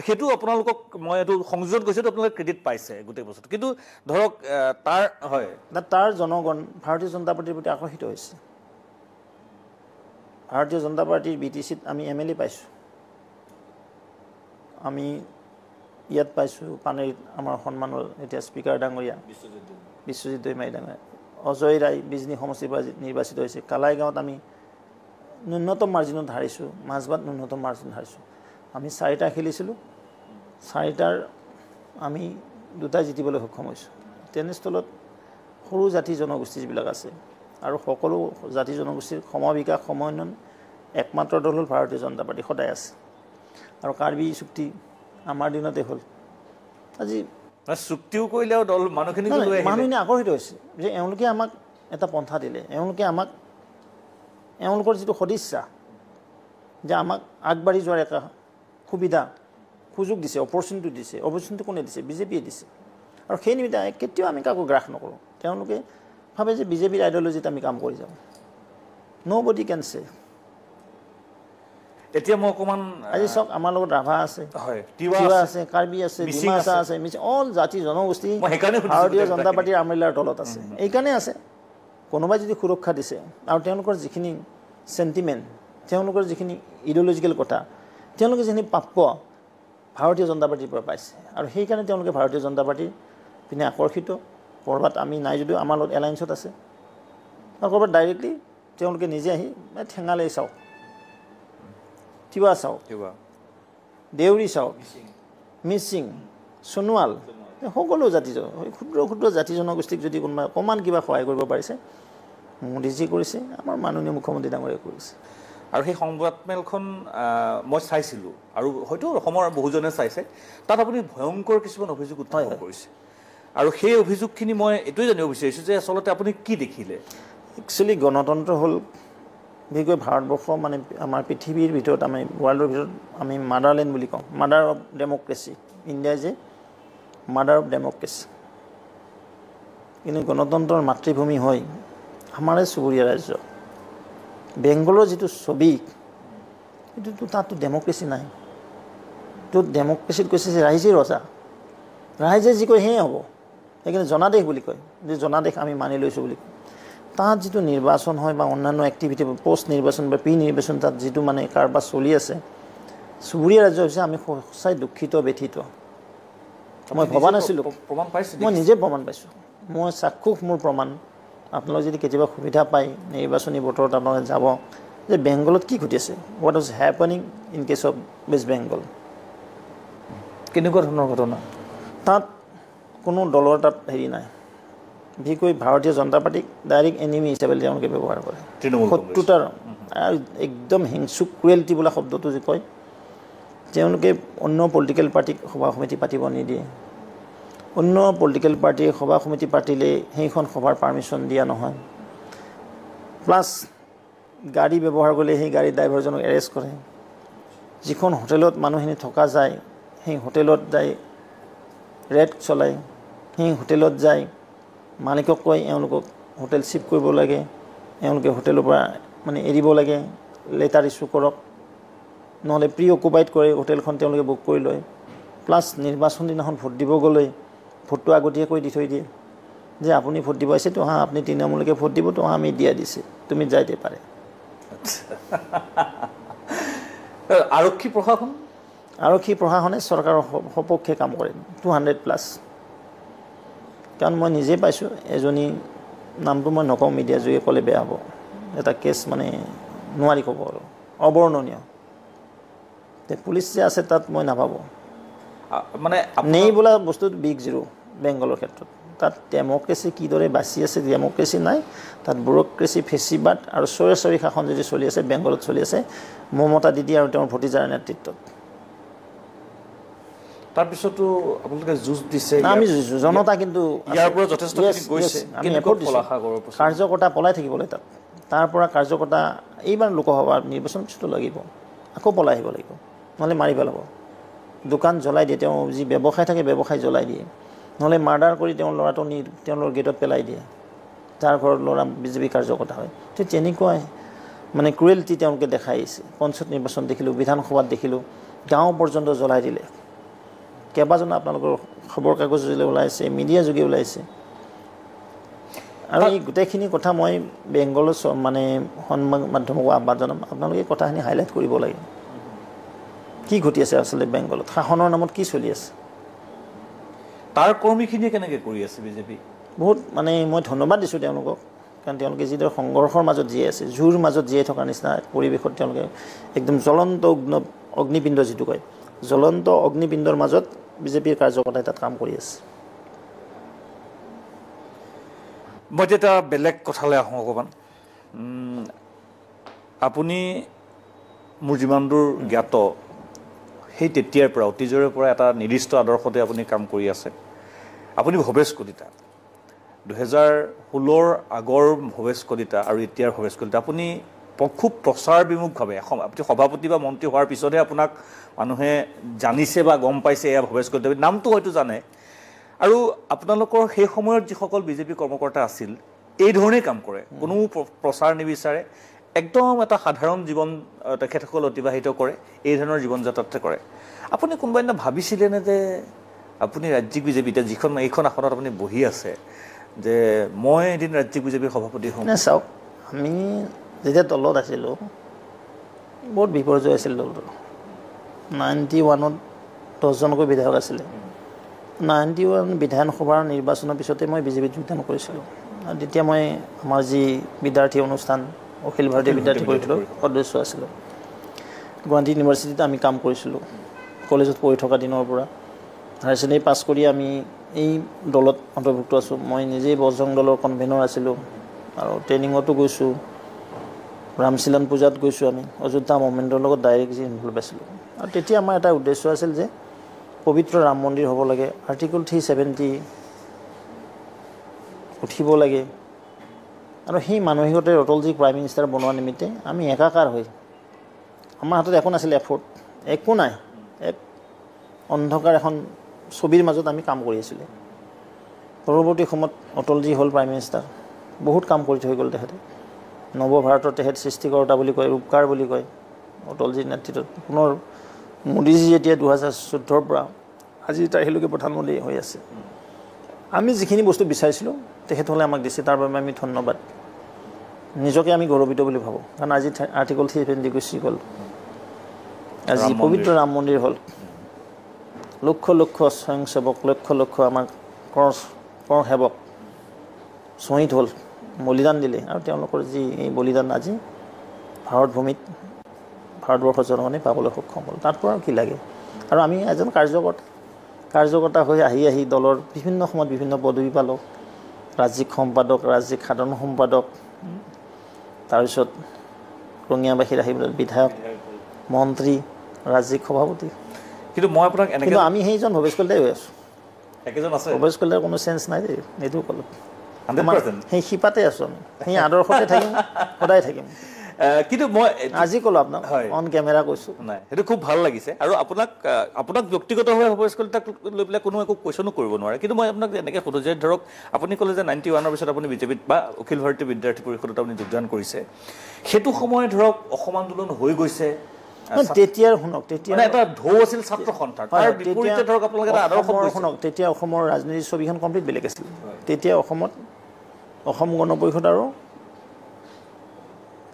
সেইটো আপোনালোকক মই এইটো সংযোজন কৰিছোঁ আপোনালোকে ক্ৰেডিট পাইছে গোটেই বস্তুটো কিন্তু ধৰক তাৰ জনগণ ভাৰতীয় জনতা পাৰ্টিৰ প্ৰতি আকৰ্ষিত হৈছে ভাৰতীয় জনতা পাৰ্টিৰ BTCত আমি MLA পাইছোঁ আমি ইয়াত পাইছোঁ পানেৰীত আমাৰ সন্মানৰ এতিয়া স্পীকাৰ ডাঙৰীয়া বিশ্বজিৎ দৈমাৰী ডাঙৰীয়া অজয় ৰায় বিজনী সমষ্টিৰ পৰা নিৰ্বাচিত হৈছে কালাইগাঁৱত আমি ন্যূনতম মাৰ্জিনত হাৰিছোঁ মাজবাট ন্যূনতম মাৰ্জিনত হাৰিছোঁ আমি 4টা খেলিছিলোঁ 4টাৰ আমি 2টা জিতিবলৈ সক্ষম হৈছোঁ তেনেস্থলত সৰু জাতি জনগোষ্ঠী যিবিলাক আছে আৰু সকলো জাতি জনগোষ্ঠীৰ সমবিকাশ সমন্বয়ন একমাত্ৰ দল হ'ল ভাৰতীয় জনতা পাৰ্টি সদায় আছে আৰু কাৰ্বি চুক্তি আমাৰ দিনতে হ'ল আজি চুক্তিও কৰিলেও দল মানুহখিনি আকৰ্ষিত হৈছে যে এওঁলোকে আমাক এটা পন্থা দিলে এওঁলোকে আমাক এওঁলোকৰ যিটো সদিচ্ছা যে আমাক আগবাঢ়ি যোৱাৰ এটা সুবিধা সুযোগ দিছে অপৰচুনিটি কোনে দিছে বিজেপিয়ে দিছে আৰু সেই নিমিত্তে কেতিয়াও আমি কাকো গ্ৰাস নকৰোঁ তেওঁলোকে ভাবে যে বিজেপিৰ আইডিঅলজিত আমি কাম কৰি যাওঁ ন'বডি কেন চে এতিয়া মই অকণমান আজি চাওক আমাৰ লগত ৰাভা আছে তিৱা আছে কাৰ্বি আছে ডিমাচা আছে অল জাতি জনগোষ্ঠী ভাৰতীয় জনতা পাৰ্টিৰ আমৰিলাৰ তলত আছে এইকাৰণে আছে কোনোবাই যদি সুৰক্ষা দিছে আৰু তেওঁলোকৰ যিখিনি চেণ্টিমেণ্ট তেওঁলোকৰ যিখিনি ইডিঅলজিকেল কথা তেওঁলোকে যিখিনি প্ৰাপ্য ভাৰতীয় জনতা পাৰ্টিৰ পৰা পাইছে আৰু সেইকাৰণে তেওঁলোকে ভাৰতীয় জনতা পাৰ্টিৰ পিনে আকৰ্ষিত ক'ৰবাত আমি নাই যদিও আমাৰ লগত এলায়েন্সত আছে আৰু ক'ৰবাত ডাইৰেক্টলি তেওঁলোকে নিজে আহি ঠেঙালেই চাওক তিৱা চাওক দেউৰী চাওক মিচিং সোণোৱাল সকলো জাতি ক্ষুদ্ৰ ক্ষুদ্ৰ জাতি জনগোষ্ঠীক যদি কোনোবাই অকণমান কিবা সহায় কৰিব পাৰিছে মোদীজী কৰিছে আমাৰ মাননীয় মুখ্যমন্ত্ৰী ডাঙৰীয়াই কৰিছে আৰু সেই সংবাদমেলখন মই চাইছিলোঁ আৰু হয়তো অসমৰ বহুজনে চাইছে তাত আপুনি ভয়ংকৰ কিছুমান অভিযোগ উত্থাপন কৰিছে আৰু সেই অভিযোগখিনি মই এইটোৱে জানিব বিচাৰিছোঁ যে আচলতে আপুনি কি দেখিলে একচুৱেলি গণতন্ত্ৰ হ'ল বিশেষকৈ ভাৰতবৰ্ষ মানে আমাৰ পৃথিৱীৰ ভিতৰত আমি ৱৰ্ল্ডৰ ভিতৰত আমি মাদাৰলেণ্ড বুলি কওঁ মাদাৰ অফ ডেমক্ৰেচি ইণ্ডিয়া যে মাদাৰ অফ ডেমক্ৰেচি কিন্তু গণতন্ত্ৰৰ মাতৃভূমি হয় আমাৰে চুবুৰীয়া ৰাজ্য বেংগলৰ যিটো ছবি এইটোতো তাততো ডেমক্ৰেচি নাই তো ডেমক্ৰেচিত কৈছে যে ৰাইজে ৰজা ৰাইজে যি কয় সেয়ে হ'ব সেইকাৰণে জনাদেশ বুলি কয় যে জনাদেশ আমি মানি লৈছোঁ বুলি কয় তাত যিটো নিৰ্বাচন হয় বা অন্যান্য এক্টিভিটি পোষ্ট নিৰ্বাচন বা প্ৰি নিৰ্বাচন তাত যিটো মানে কাৰবাৰ চলি আছে চুবুৰীয়া ৰাজ্য হৈছে আমি সঁচাই দুখিত ব্যথিত মই ভবা নাছিলোঁ প্ৰমাণ পাইছোঁ মই নিজে প্ৰমাণ পাইছোঁ মই চাক্ষুষ মোৰ প্ৰমাণ আপোনালোকে যদি কেতিয়াবা সুবিধা পায় নিৰ্বাচনী বতৰত আপোনালোকে যাব যে বেংগলত কি ঘটি আছে what is happening in case of West Bengal কেনেকুৱা ধৰণৰ ঘটনা তাত কোনো দলৰ তাত হেৰি নাই বিশেষকৈ ভাৰতীয় জনতা পাৰ্টিক ডাইৰেক্ট এনিমি হিচাপে তেওঁলোকে ব্যৱহাৰ কৰে শত্ৰুতাৰ আৰু একদম হিংসুক ক্ৰুৱেলিটি বোলা শব্দটো যে কয় তেওঁলোকে অন্য পলিটিকেল পাৰ্টিক সভা সমিতি পাতিব নিদিয়ে অন্য পলিটিকেল পাৰ্টিয়ে সভা সমিতি পাতিলে সেইখন সভাৰ পাৰ্মিশ্যন দিয়া নহয় প্লাছ গাড়ী ব্যৱহাৰ কৰিলে সেই গাড়ী ড্ৰাইভাৰজনক এৰেষ্ট কৰে যিখন হোটেলত মানুহখিনি থকা যায় সেই হোটেলত যায় ৰেড চলায় সেই হোটেলত যায় মালিকক কয় এওঁলোকক হোটেল চিফ্ট কৰিব লাগে এওঁলোকে হোটেলৰ পৰা মানে এৰিব লাগে লেটাৰ ইছ্যু কৰক নহ'লে প্ৰি অকুপাইড কৰে হোটেলখন তেওঁলোকে বুক কৰি লয় প্লাছ নিৰ্বাচন দিনাখন ভোট দিব গ'লে ভোটটো আগতীয়াকৈ দি থৈ দিয়ে যে আপুনি ভোট দিব আহিছে তো আপুনি তৃণমূলকে ভোট দিব তো আমি দিয়া দিছে তুমি যাইতে পাৰে আৰক্ষী প্ৰশাসনে চৰকাৰৰ সপক্ষে কাম কৰে 200+ কাৰণ মই নিজে পাইছোঁ এজনী নামটো মই নকওঁ মিডিয়া যোগে ক'লে বেয়া হ'ব এটা কেছ মানে নোৱাৰি ক'ব আৰু অবৰ্ণনীয় তে পুলিচ যে আছে তাত মই নাভাবোঁ মানে নেই বোলা বস্তুটো বিগ জিৰ' বেংগলৰ ক্ষেত্ৰত তাত ডেম'ক্ৰেচি কিদৰে বাচি আছে ডেম'ক্ৰেচি নাই তাত ব্যুৰ'ক্ৰেচি ফেচিবাদ আৰু চৰি শাসন যদি চলি আছে বেংগলত চলি আছে মমতা দিদি আৰু তেওঁৰ ভতিজাৰ নেতৃত্বত তাৰপিছতো আপোনালোকে যুঁজ দিছে আমি জনতা কিন্তু ইয়াৰ পৰা যথেষ্টখিনি গৈছে কাৰ্যকৰ্তা পলাই থাকিবলৈ তাত তাৰ পৰা কাৰ্যকৰ্তা এইবাৰ লোকসভাৰ নিৰ্বাচন পিছতো লাগিব আকৌ পলাই আহিব লাগিব নহ'লে মাৰি পেলাব দোকান জ্বলাই দিয়ে তেওঁ যি ব্যৱসায় থাকে ব্যৱসায় জ্বলাই দিয়ে নহ'লে মাৰ্ডাৰ কৰি তেওঁৰ ল'ৰাটো নি তেওঁলোকৰ গেটত পেলাই দিয়ে যাৰ ঘৰত ল'ৰা বিজেপি কাৰ্যকৰ্তা হয় তো তেনেকুৱাই মানে ক্ৰুৱেলিটি তেওঁলোকে দেখাই আহিছে পঞ্চায়ত নিৰ্বাচন দেখিলোঁ বিধানসভাত দেখিলোঁ গাঁও পৰ্যন্ত জ্বলাই দিলে কেইবাজনো আপোনালোকৰ খবৰ কাগজ যোগে ওলাইছে মিডিয়া যোগে ওলাইছে আৰু এই গোটেইখিনি কথা মই বেংগলৰ মানে সংবাদ মাধ্যমক আহ্বান জনাম আপোনালোকে কথাখিনি হাইলাইট কৰিব লাগে কি ঘটি আছে আচলতে বেংগলত শাসনৰ নামত কি চলি আছে তাৰ কৰ্মীখিনিয়ে কেনেকৈ কৰি আছে বিজেপি বহুত মানে মই ধন্যবাদ দিছোঁ তেওঁলোকক কাৰণ তেওঁলোকে যিদৰে সংঘৰ্ষৰ মাজত জীয়াই আছে জুৰ মাজত জীয়াই থকাৰ নিচিনা পৰিৱেশত তেওঁলোকে একদম জ্বলন্ত অগ্নিপিণ্ড যিটো কয় জ্বলন্ত অগ্নিপিণ্ডৰ মাজত বিজেপিৰ কাৰ্যকৰ্তাই তাত কাম কৰি আছে মই এতিয়া বেলেগ কথালৈ আহোঁ অকণমান আপুনি মোৰ যিমান দূৰ জ্ঞাত সেই তেতিয়াৰ পৰা অতীজৰে পৰা এটা নিৰ্দিষ্ট আদৰ্শতে আপুনি কাম কৰি আছে আপুনি ভৱেশ কলিতা 2016ৰ আগৰ ভৱেশ কলিতা আৰু এতিয়াৰ ভৱেশ কলিতা আপুনি খুব প্ৰচাৰ বিমুখভাৱে আপুনি সভাপতি বা মন্ত্ৰী হোৱাৰ পিছতহে আপোনাক মানুহে জানিছে বা গম পাইছে এয়া ভৱেশ কলিতা নামটো হয়তো জানে আৰু আপোনালোকৰ সেই সময়ত যিসকল বিজেপি কৰ্মকৰ্তা আছিল এই ধৰণেই কাম কৰে কোনো প্ৰচাৰ নিবিচাৰে একদম এটা সাধাৰণ জীৱন তেখেতসকল অতিবাহিত কৰে এই ধৰণৰ জীৱন যাত্ৰাতে কৰে আপুনি কোনোবা দিনা ভাবিছিলেনে যে আপুনি ৰাজ্যিক বিজেপি এতিয়া যিখন এইখন আসনত আপুনি বহি আছে যে মই এদিন ৰাজ্যিক বিজেপিৰ সভাপতি হ'ম চাওক আমি যেতিয়া দলত আছিলোঁ বহুত বিপৰ্যয় আছিল দলটো 91ত 10জনকৈ বিধায়ক আছিলে 91 বিধানসভাৰ নিৰ্বাচনৰ পিছতে মই বিজেপিত যোগদান কৰিছিলোঁ আৰু তেতিয়া মই আমাৰ যি বিদ্যাৰ্থী অনুষ্ঠান অখিল ভাৰতীয় বিদ্যাৰ্থী পৰিষদৰ সদস্য আছিলোঁ গুৱাহাটী ইউনিভাৰ্চিটিত আমি কাম কৰিছিলোঁ কলেজত পঢ়ি থকা দিনৰ পৰা হায়াৰ ছেকেণ্ডেৰী পাছ কৰি আমি এই দলত অন্তৰ্ভুক্ত আছোঁ মই নিজেই বজৰং দলৰ কনভেনৰ আছিলোঁ আৰু ট্ৰেইনিঙতো গৈছোঁ ৰামচিলান পূজাত গৈছোঁ আমি অযোধ্যা মুভমেণ্টৰ লগত ডাইৰেক্ট যি ইনভলভ আছিলোঁ আৰু তেতিয়া আমাৰ এটা উদ্দেশ্য আছিল যে পবিত্ৰ ৰাম মন্দিৰ হ'ব লাগে আৰ্টিকল 370 উঠিব লাগে আৰু সেই মানসিকতাৰে অটলজীক প্ৰাইম মিনিষ্টাৰ বনোৱাৰ নিমিত্তে আমি একাকাৰ হৈ আমাৰ হাতত একো নাছিল এফৰ্ট একো নাই এক অন্ধকাৰ এখন ছবিৰ মাজত আমি কাম কৰি আছিলোঁ পৰৱৰ্তী সময়ত অটলজী হ'ল প্ৰাইম মিনিষ্টাৰ বহুত কাম কৰি থৈ গ'ল তেখেতে নৱভাৰতৰ তেখেত সৃষ্টিকৰ্তা বুলি কয় ৰূপকাৰ বুলি কয় অটলজীৰ নেতৃত্বত পুনৰ মোদীজী এতিয়া 2014ৰ পৰা আজিৰ তাৰিখলৈকে প্ৰধানমন্ত্ৰী হৈ আছে আমি যিখিনি বস্তু বিচাৰিছিলোঁ তেখেতসকলে আমাক দিছে তাৰ বাবে আমি ধন্যবাদ নিজকে আমি গৌৰৱিত বুলি ভাবোঁ কাৰণ আজি আৰ্টিকল 370 গুচি গ'ল আজি পবিত্ৰ ৰাম মন্দিৰ হ'ল লক্ষ লক্ষ স্বয়ংসেৱক লক্ষ লক্ষ আমাৰ কৰ সেৱক শ্বহীদ হ'ল বলিদান দিলে আৰু তেওঁলোকৰ যি এই বলিদান আজি ভাৰত ভূমিত ভাৰতবৰ্ষৰ জনগণে পাবলৈ সক্ষম হ'ল তাৰ পৰা কি লাগে আৰু আমি এজন কাৰ্যকৰ্তা হৈ আহি দলৰ বিভিন্ন সময়ত বিভিন্ন পদবী পালোঁ ৰাজ্যিক সম্পাদক ৰাজ্যিক সাধাৰণ সম্পাদক তাৰপিছত ৰঙিয়াবাসীৰ আহি বিধায়ক মন্ত্ৰী ৰাজ্যিক সভাপতি কিন্তু মই আপোনাক এনেকৈ আমি সেইজন ভৱেশ কলিতাই হৈ আছোঁ একেজন আছে ভৱেশ কলিতাৰ কোনো চেঞ্চ নাই দেই এইটো ক'লোঁ 100% সেই শিপাতে আছোঁ আমি সেই আদৰ্শতে থাকিম সদায় থাকিম কিন্তু মই আজি ক'লোঁ আপোনাক অন কেমেৰা কৈছোঁ নাই সেইটো খুব ভাল লাগিছে আৰু আপোনাক ব্যক্তিগতভাৱে ভৱেশ কলিতাক লৈ পেলাই কোনো একো কুৱেশ্যনো কৰিব নোৱাৰে কিন্তু মই আপোনাক এনেকৈ সোধোঁ যে ধৰক আপুনি ক'লে যে 91ৰ পিছত আপুনি বিজেপিত বা অখিল ভাৰতীয় বিদ্যাৰ্থী পৰিষদত আপুনি যোগদান কৰিছে সেইটো সময় ধৰক অসম আন্দোলন হৈ গৈছে তেতিয়াৰ শুনক তেতিয়া এটা ঢৌ আছিল ছাত্ৰ সন্থাৰ তাৰ বিপৰীতে ধৰক আপোনালোকে এটা আদৰ্শ শুনক তেতিয়া অসমৰ ৰাজনীতিৰ ছবিখন কমপ্লিট বেলেগ আছিল তেতিয়া অসমত অসম গণ পৰিষদ আৰু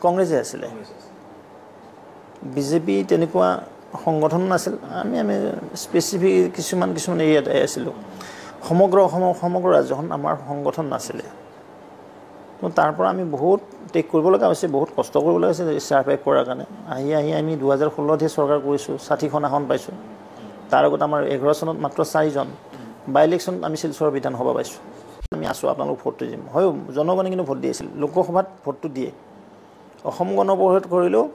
কংগ্ৰেছে আছিলে বিজেপি তেনেকুৱা সংগঠন নাছিল আমি স্পেচিফিক কিছুমান এৰিয়াত আছিলোঁ সমগ্ৰ ৰাজ্যখন আমাৰ সংগঠন নাছিলে। তো তাৰ পৰা আমি বহুত টেক কৰিব লগা হৈছে, বহুত কষ্ট কৰিব লগা হৈছে চাৰ্ভাইভ কৰাৰ কাৰণে। আহি আমি 2016তে চৰকাৰ কৰিছোঁ, 60খন আসন পাইছোঁ। তাৰ আগত আমাৰ 11 চনত মাত্ৰ 4জন, বাই ইলেকশ্যনত আমি শিলচৰ বিধানসভা পাইছোঁ। আমি আছোঁ, আপোনালোক ভোটটো দিম। হয়, জনগণে কিন্তু ভোট দিছিল, লোকসভাত ভোটটো দিয়ে। অসম গণ পৰিষদ কৰিলেও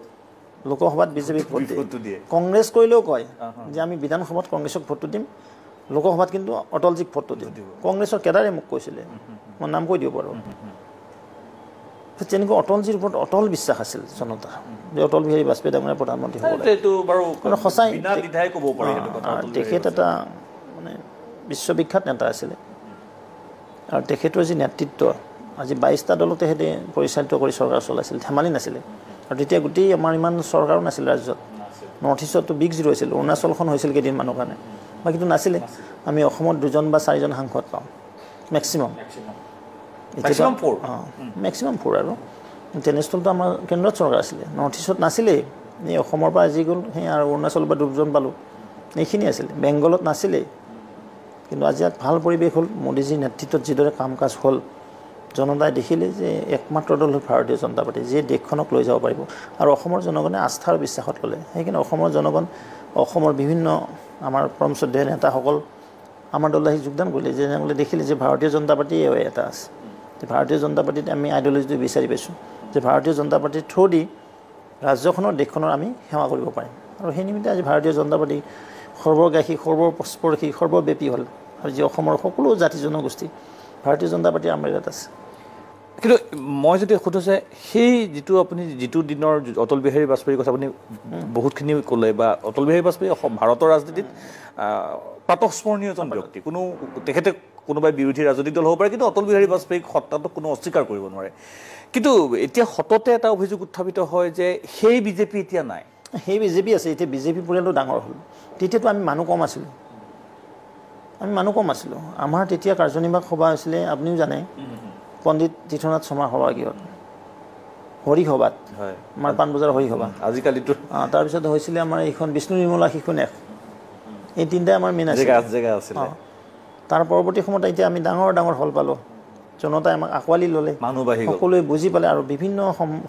লোকসভাত বিজেপিক ভোট দিয়ে। কংগ্ৰেছ কৰিলেও কয় যে আমি বিধানসভাত কংগ্ৰেছক ভোটটো দিম, লোকসভাত কিন্তু অটলজীক ভোটটো দিম। কংগ্ৰেছৰ কেডাৰে মোক কৈছিলে, মই নাম কৈ দিব পাৰোঁ। তেনেকুৱা অটলজীৰ ওপৰত অটল বিশ্বাস আছিল জনতা, যে অটল বিহাৰী বাজপেয়ী ডাঙৰীয়া প্ৰধানমন্ত্ৰী হ'ব লাগে। সঁচাই তেখেত এটা মানে বিশ্ববিখ্যাত নেতা আছিলে। আৰু তেখেতৰ যি নেতৃত্ব, আজি 22টা দলত তেখেতে পৰিচালিত কৰি চৰকাৰ চলাইছিল, ধেমালি নাছিলে। আৰু তেতিয়া গোটেই আমাৰ ইমান চৰকাৰো নাছিল ৰাজ্যত। নৰ্থ ইষ্টততো বিগ জিৰ' হৈছিল, অৰুণাচলখন হৈছিল কেইদিনমানৰ কাৰণে, বাকীটো নাছিলে। আমি অসমত 2জন বা 4জন সাংসদ পাওঁ মেক্সিমাম, মেক্সিমাম 4 আৰু তেনেস্থলতো আমাৰ কেন্দ্ৰত চৰকাৰ আছিলে। নৰ্থ ইষ্টত নাছিলেই, এই অসমৰ পৰা যি গ'ল সেই আৰু অৰুণাচল বা 2জন পালোঁ, এইখিনি আছিলে। বেংগলত নাছিলেই। কিন্তু আজি ইয়াত ভাল পৰিৱেশ হ'ল, মোদীজীৰ নেতৃত্বত যিদৰে কাম কাজ হ'ল, জনতাই দেখিলে যে একমাত্ৰ দল হ'ল ভাৰতীয় জনতা পাৰ্টি, যিয়ে দেশখনক লৈ যাব পাৰিব। আৰু অসমৰ জনগণে আস্থা আৰু বিশ্বাসত ল'লে। সেইকাৰণে অসমৰ জনগণ, অসমৰ বিভিন্ন আমাৰ পৰম শ্ৰদ্ধেয় নেতাসকল আমাৰ দললৈ আহি যোগদান কৰিলে, যে তেওঁলোকে দেখিলে যে ভাৰতীয় জনতা পাৰ্টি এটা আছে। ভাৰতীয় জনতা পাৰ্টিত আমি আইডিঅ'লজিটো বিচাৰি পাইছোঁ, যে ভাৰতীয় জনতা পাৰ্টিৰ থ্ৰু দি ৰাজ্যখনৰ, দেশখনৰ আমি সেৱা কৰিব পাৰিম। আৰু সেই নিমিত্তে আজি ভাৰতীয় জনতা পাৰ্টি সৰ্বগ্ৰাসী, সৰ্বস্পৰ্শী, সৰ্বব্যাপী হ'ল। আৰু যি অসমৰ সকলো জাতি জনগোষ্ঠী ভাৰতীয় জনতা পাৰ্টিৰ আমৰিত আছে। কিন্তু মই যদি সোধোঁ যে সেই যিটো দিনৰ অটল বিহাৰী বাজপেয়ীৰ কথা আপুনি বহুতখিনি ক'লে, বা অটল বিহাৰী বাজপেয়ী ভাৰতৰ ৰাজনীতিত প্ৰাতঃস্মৰণীয় এজন ব্যক্তি। তেখেতে কোনোবাই বিৰোধী ৰাজনৈতিক দল হ'ব পাৰে, কিন্তু অটল বিহাৰী বাজপেয়ীক সত্তাটো কোনো অস্বীকাৰ কৰিব নোৱাৰে। কিন্তু এতিয়া সততে এটা অভিযোগ উত্থাপিত হয় যে সেই বিজেপি এতিয়া নাই। সেই বিজেপি আছে, এতিয়া বিজেপি পৰিয়ালটো ডাঙৰ হ'ল। তেতিয়াতো আমি মানুহ কম আছিলোঁ, আমাৰ তেতিয়া কাৰ্যনিৰ্বাহক সভা হৈছিলে, আপুনিও জানে, পণ্ডিত তীৰ্থনাথ শৰ্মাৰ সভাগৃহত, হৰিসভাত, আমাৰ পাণবজাৰ হৰিসভা। আজিকালিতো তাৰপিছত হৈছিলে আমাৰ এইখন বিষ্ণু নিৰ্মলা শিশু নেখ, এই তিনিটাই আমাৰ মেইন জেগা আছিলে। তাৰ পৰৱৰ্তী সময়ত এতিয়া আমি ডাঙৰ হল পালোঁ, জনতাই আমাক আঁকোৱালি ল'লে, সকলোৱে বুজি পালে। আৰু বিভিন্ন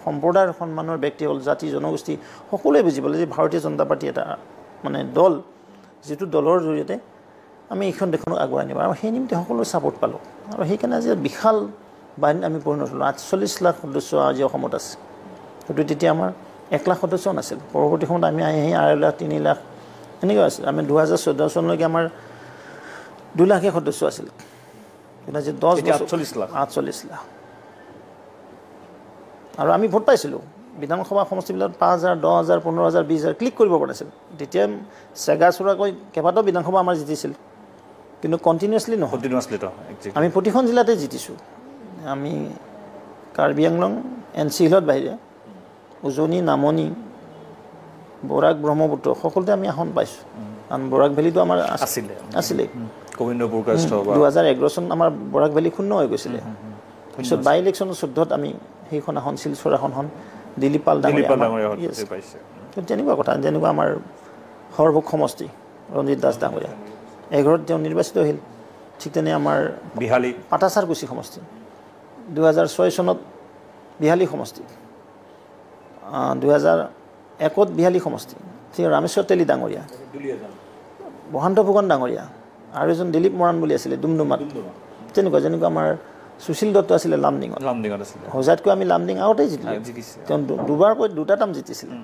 সম্প্ৰদায়ৰ সন্মানৰ ব্যক্তি হ'ল, জাতি জনগোষ্ঠী সকলোৱে বুজি পালে যে ভাৰতীয় জনতা পাৰ্টি এটা মানে দল, যিটো দলৰ জৰিয়তে আমি এইখন দেশখনক আগুৱাই নিম। আৰু সেই নিমিত্তে সকলোৱে ছাপোৰ্ট পালোঁ। আৰু সেইকাৰণে আজি বিশাল বাহিনীত আমি পৰিণত হ'লোঁ। 48 লাখ সদস্য আজি অসমত আছে, সেইটো তেতিয়া আমাৰ 1 লাখ সদস্যও নাছিল। পৰৱৰ্তী সময়ত আমি আহি 2.5 লাখ 3 লাখ এনেকুৱা আছিল। আমি 2014 চনলৈকে আমাৰ 2 লাখে সদস্য আছিল। কিন্তু আজি 48 লাখ। আৰু আমি ভোট পাইছিলোঁ বিধানসভা সমষ্টিবিলাকত 5,000, 10,000, 15,000, 20,000 ক্লিক কৰিব পৰা নাছিল। তেতিয়া চেগা চোৰাকৈ কেইবাটাও বিধানসভা আমাৰ জিতিছিল, কিন্তু কণ্টিনিউৱাছলি নহয়। আমি প্ৰতিখন জিলাতে জিতিছোঁ। আমি কাৰ্বি আংলং NC হিলত বাহিৰে উজনি, নামনি, বৰাক, ব্ৰহ্মপুত্ৰ সকলোতে আমি আসন পাইছোঁ। কাৰণ বৰাক ভেলীটো আমাৰ আছিলে। 2011 চন আমাৰ বৰাক ভেলী শূন্য হৈ গৈছিলে। পিছত বাই ইলেকশ্যন 14ত আমি সেইখন আসন শিলচৰ আসনখন দিলীপ পাল ডাঙৰীয়া পাইছে। তেনেকুৱা কথা, যেনেকুৱা আমাৰ সৰভোগ সমষ্টি ৰঞ্জিত দাস ডাঙৰীয়া 11ত তেওঁ নিৰ্বাচিত হৈছিল। ঠিক তেনে আমাৰ পাটাচাৰকুছি সমষ্টি 2006 চনত বিহালী সমষ্টি, 2001ত বিহালী সমষ্টি, ঠিক ৰামেশ্বৰ তেলী ডাঙৰীয়া, বসন্ত ফুকন ডাঙৰীয়া, আৰু এজন দিলীপ মৰাণ বুলি আছিলে ডুমডুমাত। তেনেকুৱা যেনেকুৱা আমাৰ সুশীল দত্ত আছিলে লামডিঙত আছিলে। হোজাইতকৈ আমি লামডিং আগতেই জিকিলোঁ। তেওঁ দুবাৰকৈ 2টা টাৰ্ম জিতিছিলে।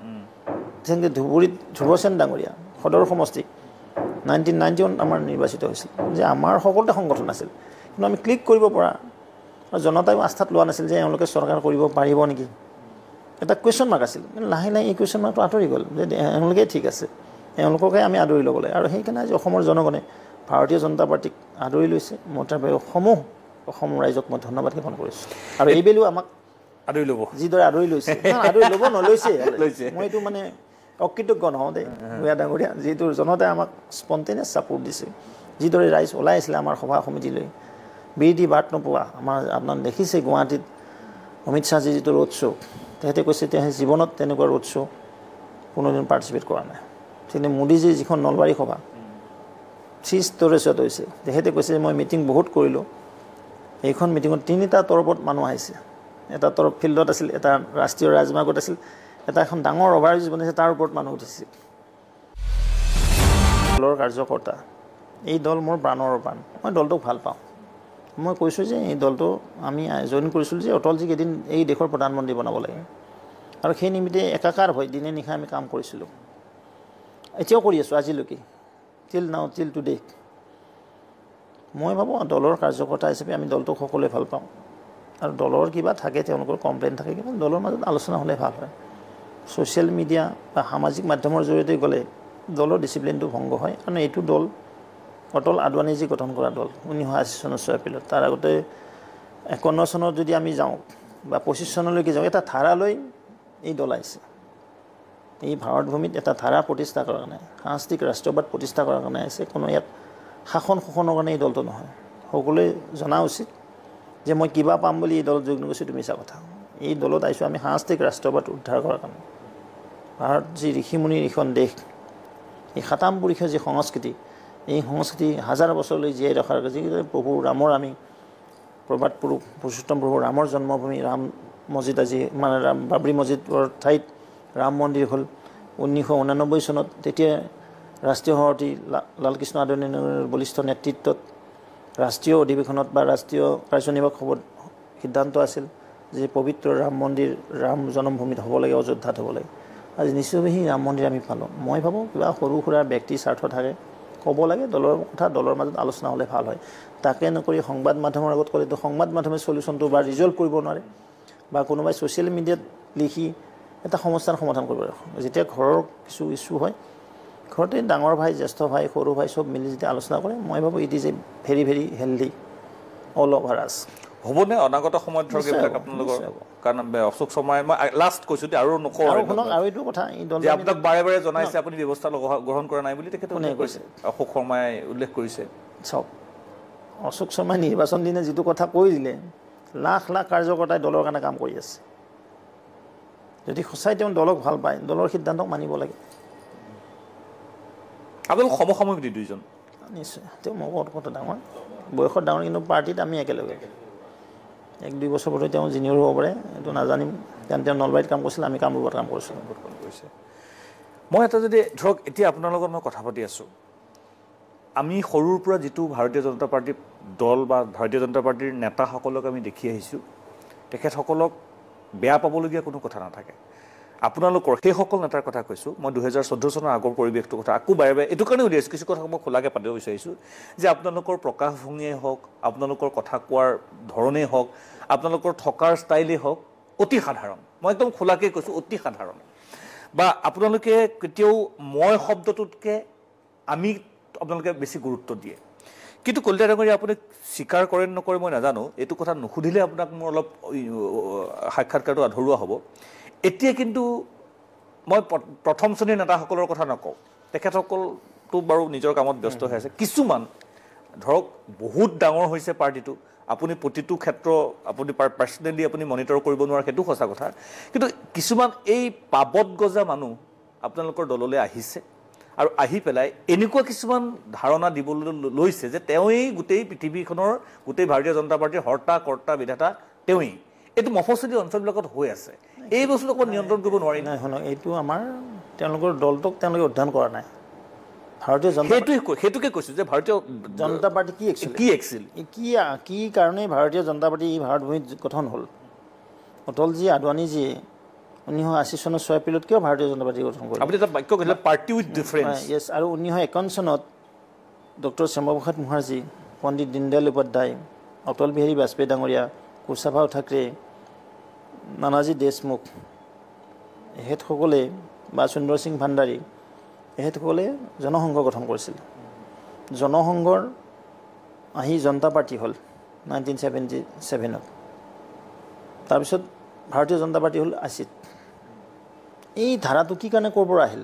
তেনেকৈ ধুবুৰীত ধ্ৰুৱসেন ডাঙৰীয়া সদৰ সমষ্টি 1991 আমাৰ নিৰ্বাচিত হৈছিল। যে আমাৰ সকলোতে সংগঠন আছিল, কিন্তু আমি ক্লিক কৰিব পৰা আৰু জনতায়ো আস্থাত লোৱা নাছিল যে এওঁলোকে চৰকাৰ কৰিব পাৰিব নেকি। এটা কুৱেশ্যন মাৰ্ক আছিল। কিন্তু লাহে লাহে এই কুৱেশ্যন মাৰ্কটো আঁতৰি গ'ল, যে এওঁলোকেই ঠিক আছে, এওঁলোককে আমি আদৰি ল'ব লাগে। আৰু সেইকাৰণে আজি অসমৰ জনগণে ভাৰতীয় জনতা পাৰ্টিক আদৰি লৈছে। মই তাৰ বাবে অসম ৰাইজক মই ধন্যবাদ জ্ঞাপন কৰিছোঁ। আৰু এইবেলিও আমাক আদৰি ল'ব, যিদৰে আদৰি লৈছে, আদৰি ল'ব নলৈছে, মই এইটো মানে অকৃতজ্ঞ নহওঁ দেই ভূঞা ডাঙৰীয়া, যিহেতু জনতাই আমাক স্পণ্টেনিয়াছ ছাপোৰ্ট দিছে। যিদৰে ৰাইজ ওলাই আহিছিলে আমাৰ সভা সমিতিলৈ, বিৰতি বাট নোপোৱা। আমাৰ আপোনাক দেখিছে গুৱাহাটীত অমিত শ্বাহজী যিটো ৰোড শ্ব', তেখেতে কৈছে তেওঁ জীৱনত তেনেকুৱা ৰোড শ্ব' কোনোদিন পাৰ্টিচিপেট কৰা নাই। তেনে মোদীজীৰ যিখন নলবাৰী সভা, 3 ষ্টৰেজত হৈছে তেখেতে কৈছে মই মিটিং বহুত কৰিলোঁ এইখন মিটিঙত 3টা তৰফত মানুহ আহিছে এটা তৰফ ফিল্ডত আছিল এটা ৰাষ্ট্ৰীয় ৰাজমাৰ্গত আছিল এটা এখন ডাঙৰ অভাৰব্ৰিজ বনাইছে তাৰ ওপৰত মানুহ উঠিছিল দলৰ কাৰ্যকৰ্তা এই দল মোৰ প্ৰাণৰ প্ৰাণ মই দলটোক ভাল পাওঁ মই কৈছোঁ যে এই দলটো আমি জইন কৰিছিলোঁ যে অটলজীক এদিন এই দেশৰ প্ৰধানমন্ত্ৰী বনাব লাগে আৰু সেই নিমিত্তে একাকাৰ হৈ দিনে নিশা আমি কাম কৰিছিলোঁ এতিয়াও কৰি আছোঁ আজিলৈকে টিল টুডে মই ভাবোঁ দলৰ কাৰ্যকৰ্তা হিচাপে আমি দলটোক সকলোৱে ভাল পাওঁ আৰু দলৰ কিবা থাকে তেওঁলোকৰ কমপ্লেইন থাকে কিন্তু দলৰ মাজত আলোচনা হ'লে ভাল হয় ছ'চিয়েল মিডিয়া বা সামাজিক মাধ্যমৰ জৰিয়তে গ'লে দলৰ ডিচিপ্লিনটো ভংগ হয় কাৰণ এইটো দল অটল আদৱানীজী গঠন কৰা দল 1980 চনৰ 6 এপ্ৰিলত তাৰ আগতে 51 চনত যদি আমি যাওঁ বা 25 চনলৈকে যাওঁ এটা ধাৰালৈ এই দল আহিছে এই ভাৰত ভূমিত এটা ধাৰা প্ৰতিষ্ঠা কৰাৰ কাৰণে সাংস্কৃতিক ৰাষ্ট্ৰবাদ প্ৰতিষ্ঠা কৰাৰ কাৰণে আহিছে কোনো ইয়াত শাসন শোষণৰ কাৰণে এই দলটো নহয় সকলোৱে জনা উচিত যে মই কিবা পাম বুলি এই দলত যোগ নগৈছোঁ তুমি মিছা কথা এই দলত আহিছোঁ আমি সাংস্কৃতিক ৰাষ্ট্ৰবাদ উদ্ধাৰ কৰাৰ কাৰণে ভাৰত যি ঋষিমুনিৰ এখন দেশ এই সাতাম পুৰুষীয় যি সংস্কৃতি এই সংস্কৃতি হাজাৰ বছৰলৈ জীয়াই ৰখাৰ যিদৰে প্ৰভু ৰামৰ আমি প্ৰবাদ পুৰুষ পুৰুষোত্তম প্ৰভু ৰামৰ জন্মভূমি ৰাম মছজিদ আজি মানে বাবৰি মছজিদৰ ঠাইত ৰাম মন্দিৰ হ'ল 1989 চনত তেতিয়া ৰাষ্ট্ৰীয় সভাপতি লালকৃষ্ণ আদৱানীৰ বলিষ্ঠ নেতৃত্বত ৰাষ্ট্ৰীয় অধিৱেশনত বা ৰাষ্ট্ৰীয় কাৰ্যনিৰ্বাহক সভাত সিদ্ধান্ত আছিল যে পবিত্ৰ ৰাম মন্দিৰ ৰাম জন্মভূমিত হ'ব লাগে অযোধ্যাত হ'ব লাগে আজি নিশ্চয়ভাৱে ৰাম মন্দিৰ আমি পালোঁ মই ভাবোঁ কিবা সৰু সুৰা ব্যক্তি স্বাৰ্থ থাকে ক'ব লাগে দলৰ কথা দলৰ মাজত আলোচনা হ'লে ভাল হয় তাকে নকৰি সংবাদ মাধ্যমৰ আগত ক'লেতো সংবাদ মাধ্যমে সলিউশ্যনটো বা ৰিজল্ভ কৰিব নোৱাৰে বা কোনোবাই ছ'চিয়েল মিডিয়াত লিখি এটা সমস্যাৰ সমাধান কৰিব পাৰে যেতিয়া ঘৰৰ কিছু ইছ্যু হয় ঘৰতে ডাঙৰ ভাই জ্যেষ্ঠ ভাই সৰু ভাই চব মিলি যেতিয়া আলোচনা কৰে মই ভাবোঁ it is a very very healthy all over আছ হ'বনে অনাগত সময়ত ধৰক এইবিলাক আপোনালোকৰ কাৰণ অশোক শৰ্মাই মই লাষ্ট কৈছোঁ আৰু নকওঁ আৰু এইটো কথা এই দল যে আপোনাক বাৰে বাৰে জনাইছে আপুনি ব্যৱস্থা গ্ৰহণ কৰা নাই বুলি তেখেতে কৈছে অশোক শৰ্মাই উল্লেখ কৰিছে চাওক অশোক শৰ্মাই নিৰ্বাচন দিনে যিটো কথা কৈ দিলে লাখ লাখ কাৰ্যকৰ্তাই দলৰ কাৰণে কাম কৰি আছে যদি সঁচাই তেওঁ দলক ভাল পায় দলৰ সিদ্ধান্তক মানিব লাগে আপোনালোক সমসাময়িক দুইজন নিশ্চয় তেওঁ মোৰ কত ডাঙৰ বয়সত ডাঙৰ কিন্তু পাৰ্টিত আমি একেলগে 1-2 বছৰ পৰে তেওঁ জিনিয়ৰ হ'ব পাৰে এইটো নাজানিম কাৰণ তেওঁ নলবাৰীত কাম কৰিছিল আমি কামৰূপত কাম কৰিছিলোঁ মই এটা যদি ধৰক এতিয়া আপোনাৰ লগত মই কথা পাতি আছোঁ আমি সৰুৰ পৰা যিটো ভাৰতীয় জনতা পাৰ্টীৰ দল বা ভাৰতীয় জনতা পাৰ্টীৰ নেতাসকলক আমি দেখি আহিছোঁ তেখেতসকলক বেয়া পাবলগীয়া কোনো কথা নাথাকে আপোনালোকৰ সেইসকল নেতাৰ কথা কৈছোঁ মই 2014 চনৰ আগৰ পৰিৱেশটোৰ কথা আকৌ বাৰে বাৰে এইটো কাৰণে উলিয়াইছোঁ কিছু কথা মই খোলাকৈ পাতিব বিচাৰিছোঁ যে আপোনালোকৰ প্ৰকাশভংগীয়ে হওক আপোনালোকৰ কথা কোৱাৰ ধৰণেই হওক আপোনালোকৰ থকাৰ ষ্টাইলেই হওক অতি সাধাৰণ মই একদম খোলাকৈ কৈছোঁ অতি সাধাৰণ বা আপোনালোকে কেতিয়াও মই শব্দটোতকৈ আমি আপোনালোকে বেছি গুৰুত্ব দিয়ে কিন্তু কলিতা ডাঙৰীয়া আপুনি স্বীকাৰ কৰে নকৰে মই নাজানো এইটো কথা নুসুধিলে আপোনাক মোৰ অলপ সাক্ষাৎকাৰটো আধৰুৱা হ'ব এতিয়া কিন্তু মই প্ৰথম শ্ৰেণীৰ নেতাসকলৰ কথা নকওঁ তেখেতসকলটো বাৰু নিজৰ কামত ব্যস্ত হৈ আছে কিছুমান ধৰক বহুত ডাঙৰ হৈছে পাৰ্টিটো আপুনি প্ৰতিটো ক্ষেত্ৰ আপুনি পাৰ্চনেলি আপুনি মনিটৰ কৰিব নোৱাৰে সেইটো সঁচা কথা কিন্তু কিছুমান এই পাবত গজা মানুহ আপোনালোকৰ দললৈ আহিছে আৰু আহি পেলাই এনেকুৱা কিছুমান ধাৰণা দিবলৈ লৈছে যে তেওঁই গোটেই পৃথিৱীখনৰ গোটেই ভাৰতীয় জনতা পাৰ্টিৰ হৰ্তা কৰ্তা বিধাতা তেওঁই এইটো মফচলি অঞ্চলবিলাকত হৈ আছে এই বস্তুটো অকণমান নিয়ন্ত্ৰণ কৰিব নোৱাৰি নাই শুনক এইটো আমাৰ তেওঁলোকৰ দলটোক তেওঁলোকে অধ্যয়ন কৰা নাই ভাৰতীয় জনতা সেইটোকে কৈছোঁ যে ভাৰতীয় জনতা পাৰ্টি কি কাৰণেই ভাৰতীয় জনতা পাৰ্টি এই ভাৰত ভূমিত গঠন হ'ল অটলজী আদৱানীজীয়ে 1980 চনৰ 6 এপ্ৰিলত কিয় ভাৰতীয় জনতা পাৰ্টি গঠন কৰিলে আপুনি এটা বাক্য কৈছিলে পাৰ্টি উইথ ডিফাৰেঞ্চ য়েছ আৰু 1951 চনত ডক্টৰ শ্যামাপ্ৰসাদ মুখাৰ্জী পণ্ডিত দীনদয়াল উপাধ্যায় অটল বিহাৰী বাজপেয়ী ডাঙৰীয়া কুশাভাউ ঠাকৰে নানাজী দেশমুখ এখেতসকলে বা সুন্দৰ সিং ভাণ্ডাৰী এখেতসকলে জনসংঘ গঠন কৰিছিল জনসংঘৰ আহি জনতা পাৰ্টি হ'ল 1977ত তাৰপিছত ভাৰতীয় জনতা পাৰ্টি হ'ল 80ত এই ধাৰাটো কি কাৰণে ক'ৰ পৰা আহিল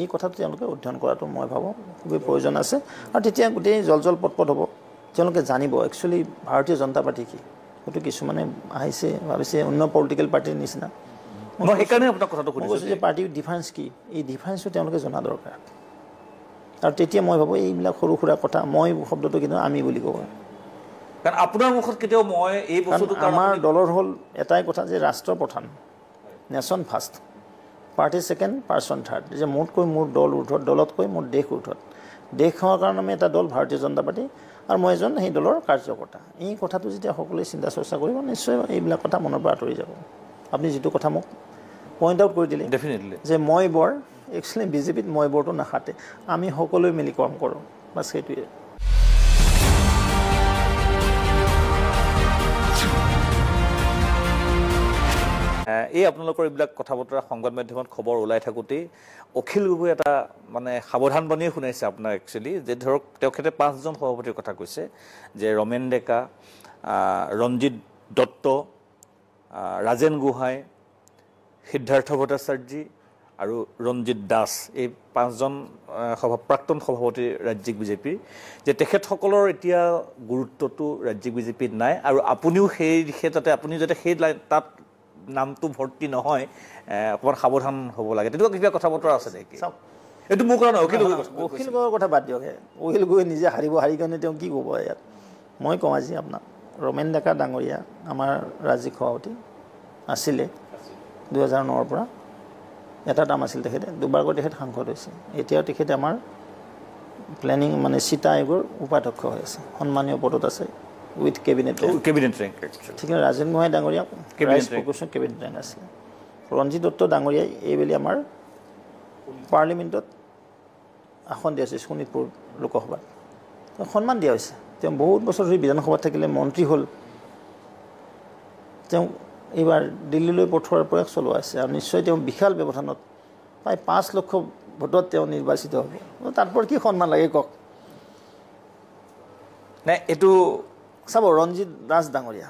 এই কথাটো তেওঁলোকে অধ্যয়ন কৰাটো মই ভাবোঁ খুবেই প্ৰয়োজন আছে আৰু তেতিয়া গোটেই জল পটপট হ'ব তেওঁলোকে জানিব একচুৱেলি ভাৰতীয় জনতা পাৰ্টি কি হয়তো কিছুমানে আহিছে ভাবিছে অন্য পলিটিকেল পাৰ্টিৰ নিচিনা মই সেইকাৰণে আপোনাক কথাটো কৈছোঁ যে পাৰ্টিৰ ডিফাৰেঞ্চ কি এই ডিফাৰেঞ্চটো তেওঁলোকে জনা দৰকাৰ আৰু তেতিয়া মই ভাবোঁ এইবিলাক সৰু সুৰা কথা মই শব্দটো কিন্তু আমি বুলি ক'ব কাৰণ আপোনাৰ মুখত কেতিয়াও মই এই বস্তুটো আমাৰ দলৰ হ'ল এটাই কথা যে ৰাষ্ট্ৰ প্ৰধান nation first party second person third যে মোতকৈ মোৰ দল উৰ্ধত দলতকৈ মোৰ দেশ উৰ্ধত দেশৰ কাৰণে আমি এটা দল ভাৰতীয় জনতা পাৰ্টি আৰু মই এজন সেই দলৰ কাৰ্যকৰ্তা এই কথাটো যেতিয়া সকলোৱে চিন্তা চৰ্চা কৰিব নিশ্চয় এইবিলাক কথা মনৰ পৰা আঁতৰি যাব আপুনি যিটো কথা মোক পইণ্ট আউট কৰি দিলে ডেফিনেটলি যে মই বৰ একচুৱেলি বিজেপিত মই বৰটো নাখাতে আমি সকলোৱে মিলি কাম কৰোঁ বাছ সেইটোৱে এই আপোনালোকৰ এইবিলাক কথা বতৰা সংবাদ মাধ্যমত খবৰ ওলাই থাকোঁতেই অখিল গগৈ এটা মানে সাৱধানবাণীয়ে শুনাইছে আপোনাৰ একচুৱেলি যে ধৰক তেখেতে 5জন সভাপতিৰ কথা কৈছে যে ৰমেন ডেকা ৰঞ্জিত দত্ত ৰাজেন গোহাঁই সিদ্ধাৰ্থ ভট্টাচাৰ্যী আৰু ৰঞ্জিত দাস এই 5জন প্ৰাক্তন সভাপতি ৰাজ্যিক বিজেপিৰ যে তেখেতসকলৰ এতিয়া গুৰুত্বটো ৰাজ্যিক বিজেপিত নাই আৰু আপুনিও সেই দিশে তাতে আপুনি যাতে সেই তাত নামটো ভৰ্তি নহয় অকণমান সাৱধান হ'ব লাগে তেনেকুৱা কিবা কথা বতৰা আছে নেকি চাওক এইটো মোৰ কাৰণে অখিল গগৈৰ কথা বাদ দিয়ক অখিল গগৈ নিজে হাৰি কাৰণে তেওঁ কি ক'ব ইয়াত মই কওঁ আজি আপোনাক ৰমেন ডেকা ডাঙৰীয়া আমাৰ ৰাজ্যিক সভাপতি আছিলে 2009ৰ পৰা এটা টাৰ্ম আছিল তেখেতে দুবাৰকৈ তেখেত সাংসদ হৈছে এতিয়াও তেখেতে আমাৰ প্লেনিং মানে চিটা আয়োগৰ উপাধ্যক্ষ হৈ আছে সন্মানীয় পদত আছে উইথ কেবিনেট ৰেংক ঠিক আছে ৰাজেন গোহাঁই ডাঙৰীয়া কেবিনেট ৰেংক আছিলে ৰঞ্জিত দত্ত ডাঙৰীয়াই এইবেলি আমাৰ পাৰ্লিমেণ্টত আসন দিয়া হৈছে শোণিতপুৰ লোকসভাত সন্মান দিয়া হৈছে তেওঁ বহুত বছৰ ধৰি বিধানসভাত থাকিলে মন্ত্ৰী হ'ল তেওঁ এইবাৰ দিল্লীলৈ পঠোৱাৰ প্ৰয়াস চলোৱা আছে আৰু নিশ্চয় তেওঁ বিশাল ব্যৱধানত প্ৰায় 5 লক্ষ ভোটত তেওঁ নিৰ্বাচিত হ'ব তাৰপৰা কি সন্মান লাগে কওক নাই এইটো চাব ৰঞ্জিত দাস ডাঙৰীয়া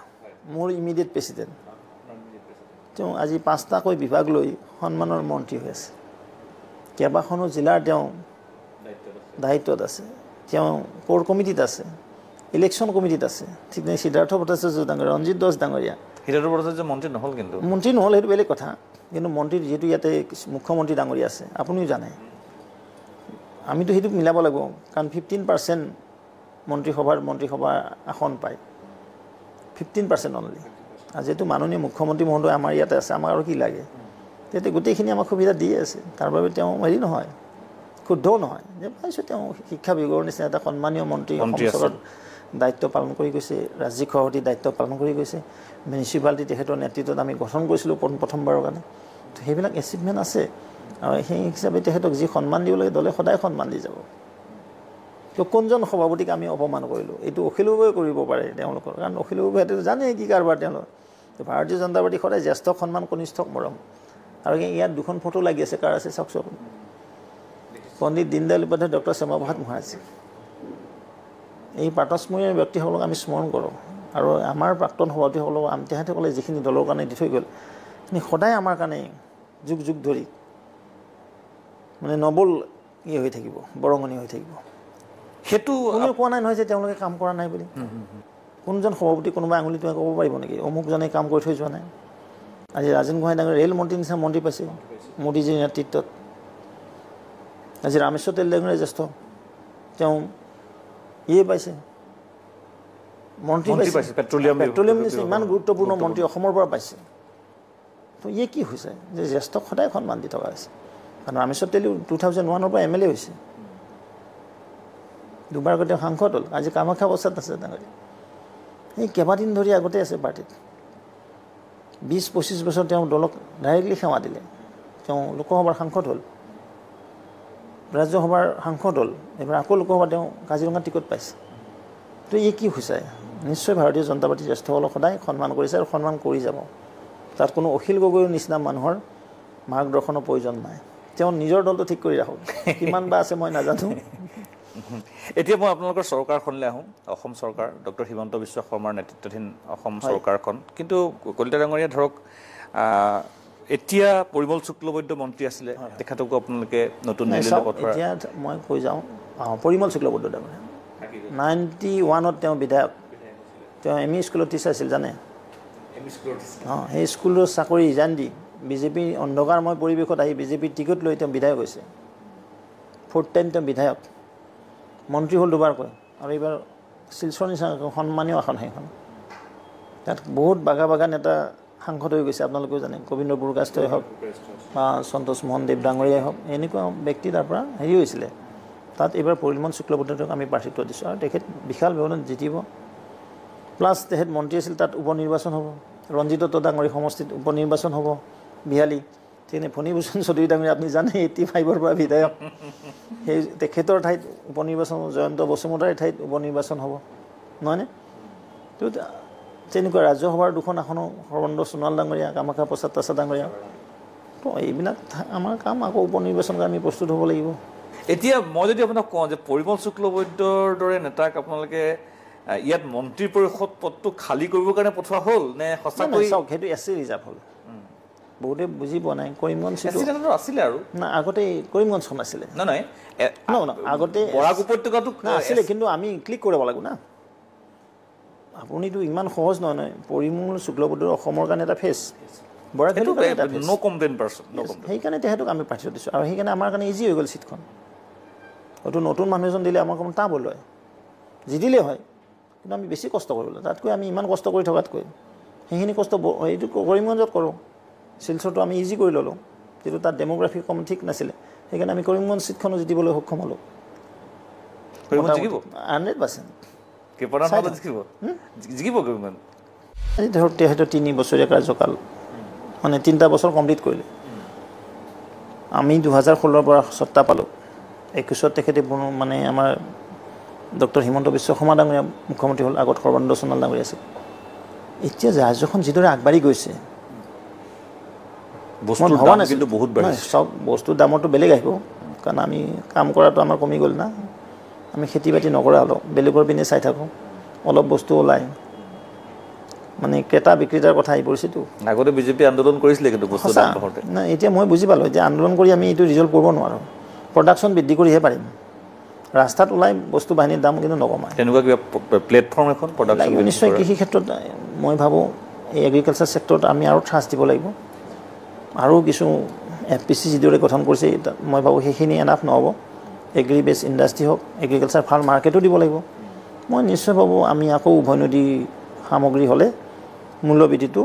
মোৰ ইমিডিয়েট প্ৰেচিডেণ্ট তেওঁ আজি 5টাকৈ বিভাগ লৈ সন্মানৰ মন্ত্ৰী হৈ আছে কেইবাখনো জিলাৰ তেওঁ দায়িত্বত আছে তেওঁ কোৰ কমিটিত আছে ইলেকশ্যন কমিটিত আছে ঠিক নাই সিদ্ধাৰ্থ ভট্টাচাৰ্য ডাঙৰীয়া ৰঞ্জিত দাস ডাঙৰীয়া সিদ্ধাৰ্থ ভট্টাচাৰ্য মন্ত্ৰী নহ'ল কিন্তু মন্ত্ৰী নহ'ল সেইটো বেলেগ কথা কিন্তু মন্ত্ৰীৰ যিহেতু ইয়াতে মুখ্যমন্ত্ৰী ডাঙৰীয়া আছে আপুনিও জানে আমিতো সেইটো মিলাব লাগিব কাৰণ 15% মন্ত্ৰীসভাৰ আসন পায় 15% অনলি আৰু যিহেতু মাননীয় মুখ্যমন্ত্ৰী মহোদয় আমাৰ ইয়াতে আছে আমাক আৰু কি লাগে তেতিয়া গোটেইখিনি আমাক সুবিধা দি আছে তাৰ বাবে তেওঁ হেৰি নহয় শুদ্ধও নহয় যে পাইছোঁ তেওঁ শিক্ষা বিভাগৰ নিচিনা এটা সন্মানীয় মন্ত্ৰী সংসদত দায়িত্ব পালন কৰি গৈছে ৰাজ্যিক সভাপতিৰ দায়িত্ব পালন কৰি গৈছে মিউনিচিপালিটি তেখেতৰ নেতৃত্বত আমি গঠন কৰিছিলোঁ প্ৰথমবাৰৰ কাৰণে তো সেইবিলাক এচিভমেণ্ট আছে আৰু সেই হিচাপে তেখেতক যি সন্মান দিব লাগে দলে সদায় সন্মান দি যাব তো কোনজন সভাপতিক আমি অপমান কৰিলোঁ এইটো অখিল গগৈ কৰিব পাৰে তেওঁলোকৰ কাৰণ অখিল গগৈহঁতে জানে কি কাৰবাৰ তেওঁলোক ভাৰতীয় জনতা পাৰ্টি সদায় জ্যেষ্ঠক সন্মান কনিষ্ঠক মৰম আৰু ইয়াত দুখন ফটো লাগি আছে কাৰ আছে চাওকচোন পণ্ডিত দীনদয়াল উপাধ্যায় ডক্টৰ শ্যামাপ্ৰসাদ মুখাৰ্জী এই প্ৰাতস্মৰণীয় ব্যক্তিসকলক আমি স্মৰণ কৰোঁ আৰু আমাৰ প্ৰাক্তন সভাপতিসকলক তেখেতসকলে যিখিনি দলৰ কাৰণে দি থৈ গ'ল সেইখিনি সদায় আমাৰ কাৰণে যুগ যুগ ধৰি মানে নবল হৈ থাকিব বৰঙণি হৈ থাকিব সেইটো কোনেও কোৱা নাই নহয় যে তেওঁলোকে কাম কৰা নাই বুলি কোনজন সভাপতি কোনোবা আঙুলি তোমাক ক'ব পাৰিব নেকি অমুকজনে কাম কৰি থৈ যোৱা নাই আজি ৰাজেন গোহাঁই ডাঙৰ ৰেল মন্ত্ৰী নিচিনা মন্ত্ৰী পাইছে মোদীজীৰ নেতৃত্বত আজি ৰামেশ্বৰ তেল ডাঙৰীয়া জ্যেষ্ঠ তেওঁ পাইছে মন্ত্ৰী পাইছে পেট্ৰলিয়াম নিচিনা ইমান গুৰুত্বপূৰ্ণ মন্ত্ৰী অসমৰ পৰা পাইছে তো কি হৈছে যে জ্যেষ্ঠক সদায় সন্মান দি থকা হৈছে কাৰণ ৰামেশ্বৰ তেলি 2001ৰ পৰা MLA হৈছে দুবাৰকৈ তেওঁ সাংসদ হ'ল আজি কামাখ্যা অৱস্থাত আছে ডাঙৰীয়া এই কেইবাদিন ধৰি আগতে আছে পাৰ্টিত 20-25 বছৰ তেওঁ দলক ডাইৰেক্টলি সেৱা দিলে তেওঁ লোকসভাৰ সাংসদ হ'ল ৰাজ্যসভাৰ সাংসদ হ'ল এবাৰ আকৌ লোকসভা তেওঁ কাজিৰঙা টিকট পাইছে তো কি হৈছে নিশ্চয় ভাৰতীয় জনতা পাৰ্টীৰ জ্যেষ্ঠসকলক সদায় সন্মান কৰিছে আৰু সন্মান কৰি যাব তাত কোনো অখিল গগৈৰ নিচিনা মানুহৰ মাৰ্গদৰ্শনৰ প্ৰয়োজন নাই তেওঁ নিজৰ দলটো ঠিক কৰি ৰাখক কিমান বা আছে মই নাজানো এতিয়া মই আপোনালোকৰ চৰকাৰখনলৈ আহোঁ অসম চৰকাৰ ডক্টৰ হিমন্ত বিশ্ব শৰ্মাৰ নেতৃত্বাধীন অসম চৰকাৰখন কিন্তু কলিতা ডাঙৰীয়া ধৰক এতিয়া পৰিমল শুক্লবৈদ্য মন্ত্ৰী আছিলে তেখেতকো আপোনালোকে নতুন এতিয়া মই কৈ যাওঁ পৰিমল শুক্লবৈদ্য ডাঙৰীয়া 91ত তেওঁ বিধায়ক তেওঁ ME স্কুলত টিচাৰ আছিল জানে সেই স্কুলৰ চাকৰি ৰিজাইন দি বিজেপিৰ অন্ধকাৰময় পৰিৱেশত আহি বিজেপিৰ টিকট লৈ তেওঁ বিধায়ক হৈছে 4th টাইম তেওঁ বিধায়ক মন্ত্ৰী হ'ল দুবাৰকৈ আৰু এইবাৰ শিলচৰ নিচিনা সন্মানীয় আসন সেইখন তাত বহুত বাগা নেতা সাংসদ হৈ গৈছে আপোনালোকেও জানে গোবিন্দ বৰগাষ্টই হওক বা সন্তোষ মোহন দেৱ ডাঙৰীয়াই হওক এনেকুৱা ব্যক্তি তাৰ পৰা হেৰি হৈছিলে তাত এইবাৰ পৰিমল শুক্লবৈদ্যক আমি প্ৰাৰ্থিত্ব দিছোঁ আৰু তেখেত বিশাল ব্যৱধান জিতিব প্লাছ তেখেত মন্ত্ৰী আছিল তাত উপ নিৰ্বাচন হ'ব ৰঞ্জিত দত্ত ডাঙৰী সমষ্টিত উপ নিৰ্বাচন হ'ব বিহালী ঠিক ফণীভূষণ চৌধুৰী ডাঙৰী আপুনি জানে 85ৰ পৰা বিধায়ক সেই তেখেতৰ ঠাইত উপ নিৰ্বাচন হ'ব জয়ন্ত বসুমতাৰীৰ ঠাইত উপ নিৰ্বাচন হ'ব নহয়নে তো তেনেকুৱা ৰাজ্যসভাৰ দুখন আসনো সৰ্বানন্দ সোণোৱাল ডাঙৰীয়া কামাখ্যা প্ৰসাদ তাছা ডাঙৰীয়া তো এইবিলাক আমাৰ কাম আকৌ উপ নিৰ্বাচনত আমি প্ৰস্তুত হ'ব লাগিব এতিয়া মই যদি আপোনাক কওঁ যে পৰিমল শুক্লবৈদ্যৰ দৰে নেতাক আপোনালোকে ইয়াত মন্ত্ৰী পৰিষদ পদটো খালী কৰিবৰ কাৰণে পঠোৱা হ'ল নে সঁচাকৈ চাওক সেইটো এছ চি ৰিজাৰ্ভ হ'ল বহুতে বুজি পোৱা নাই কৰিমগঞ্জ আছিলে আৰু না আগতে কৰিমগঞ্জখন আছিলে নহয় আগতে বৰাক উপত্যকাটো আছিলে কিন্তু আমি ক্লিক কৰিব লাগিব না আপুনিতো ইমান সহজ নহয় পৰিমল শুক্লবৈদ্যৰ অসমৰ কাৰণে এটা ফেচ বৰাক নো কমপ্লেইন পাৰ্চন সেইকাৰণে তেহেঁতক আমি প্ৰাৰ্থিত্ব দিছোঁ আৰু সেইকাৰণে আমাৰ কাৰণে ইজি হৈ গ'ল ছিটখন হয়তো নতুন মানুহ এজন দিলে আমাৰ অকণমান টাব হ'ল হয় জিতিলেই হয় কিন্তু আমি বেছি কষ্ট কৰিব লাগিব তাতকৈ আমি ইমান কষ্ট কৰি থকাতকৈ সেইখিনি কষ্ট এইটো কৰিমগঞ্জত কৰোঁ শিলচৰটো আমি ইজি কৰি ল'লোঁ যিটো তাত ডেম'গ্ৰাফি কম ঠিক নাছিলে সেইকাৰণে আমি কৰিমগঞ্জ ছিটখনো জিতিবলৈ সক্ষম হ'লোঁ 100% ধৰক তেখেতৰ 3 বছৰীয়া কাৰ্যকাল মানে 3টা বছৰ কমপ্লিট কৰিলে আমি 2016 পৰা সত্তা পালোঁ 21ত তেখেতে মানে আমাৰ ডক্টৰ হিমন্ত বিশ্ব শৰ্মা ডাঙৰীয়া মুখ্যমন্ত্ৰী হ'ল আগত সৰ্বানন্দ সোণোৱাল ডাঙৰীয়া আছিল এতিয়া ৰাজ্যখন যিদৰে আগবাঢ়ি গৈছে মই ভবা নাছিলোঁ বহুত চব বস্তুৰ দামৰটো বেলেগ আহিব কাৰণ আমি কাম কৰাটো আমাৰ কমি গ'ল না আমি খেতি বাতি নকৰা হ'লোঁ বেলেগৰ পিনে চাই থাকোঁ অলপ বস্তু ওলায় মানে ক্ৰেতা বিক্ৰেতাৰ কথা আহি পৰিছেতো আগতে বিজেপি আন্দোলন কৰিছিলে কিন্তু বস্তু দাম বঢ়াওঁতে না এতিয়া মই বুজি পালোঁ এতিয়া আন্দোলন কৰি আমি এইটো ৰিজল্ভ কৰিব নোৱাৰোঁ প্ৰডাকশ্যন বৃদ্ধি কৰিহে পাৰিম ৰাস্তাত ওলাই বস্তু বাহিনীৰ দাম কিন্তু নকমায় তেনেকুৱা কিবা প্লেটফৰ্ম এখন প্ৰডাকশ্যন নিশ্চয় কৃষি ক্ষেত্ৰত মই ভাবোঁ এই এগ্ৰিকালচাৰ ছেক্টৰত আমি আৰু থ্ৰাষ্ট দিব লাগিব আৰু কিছু FPC যিদৰে গঠন কৰিছে মই ভাবোঁ সেইখিনি এনাফ নহ'ব এগ্ৰি বেছ ইণ্ডাষ্ট্ৰি হওক এগ্ৰিকালচাৰ ভাল মাৰ্কেটো দিব লাগিব মই নিশ্চয় ভাবোঁ আমি আকৌ উভৈনদী সামগ্ৰী হ'লে মূল্যবৃদ্ধিটো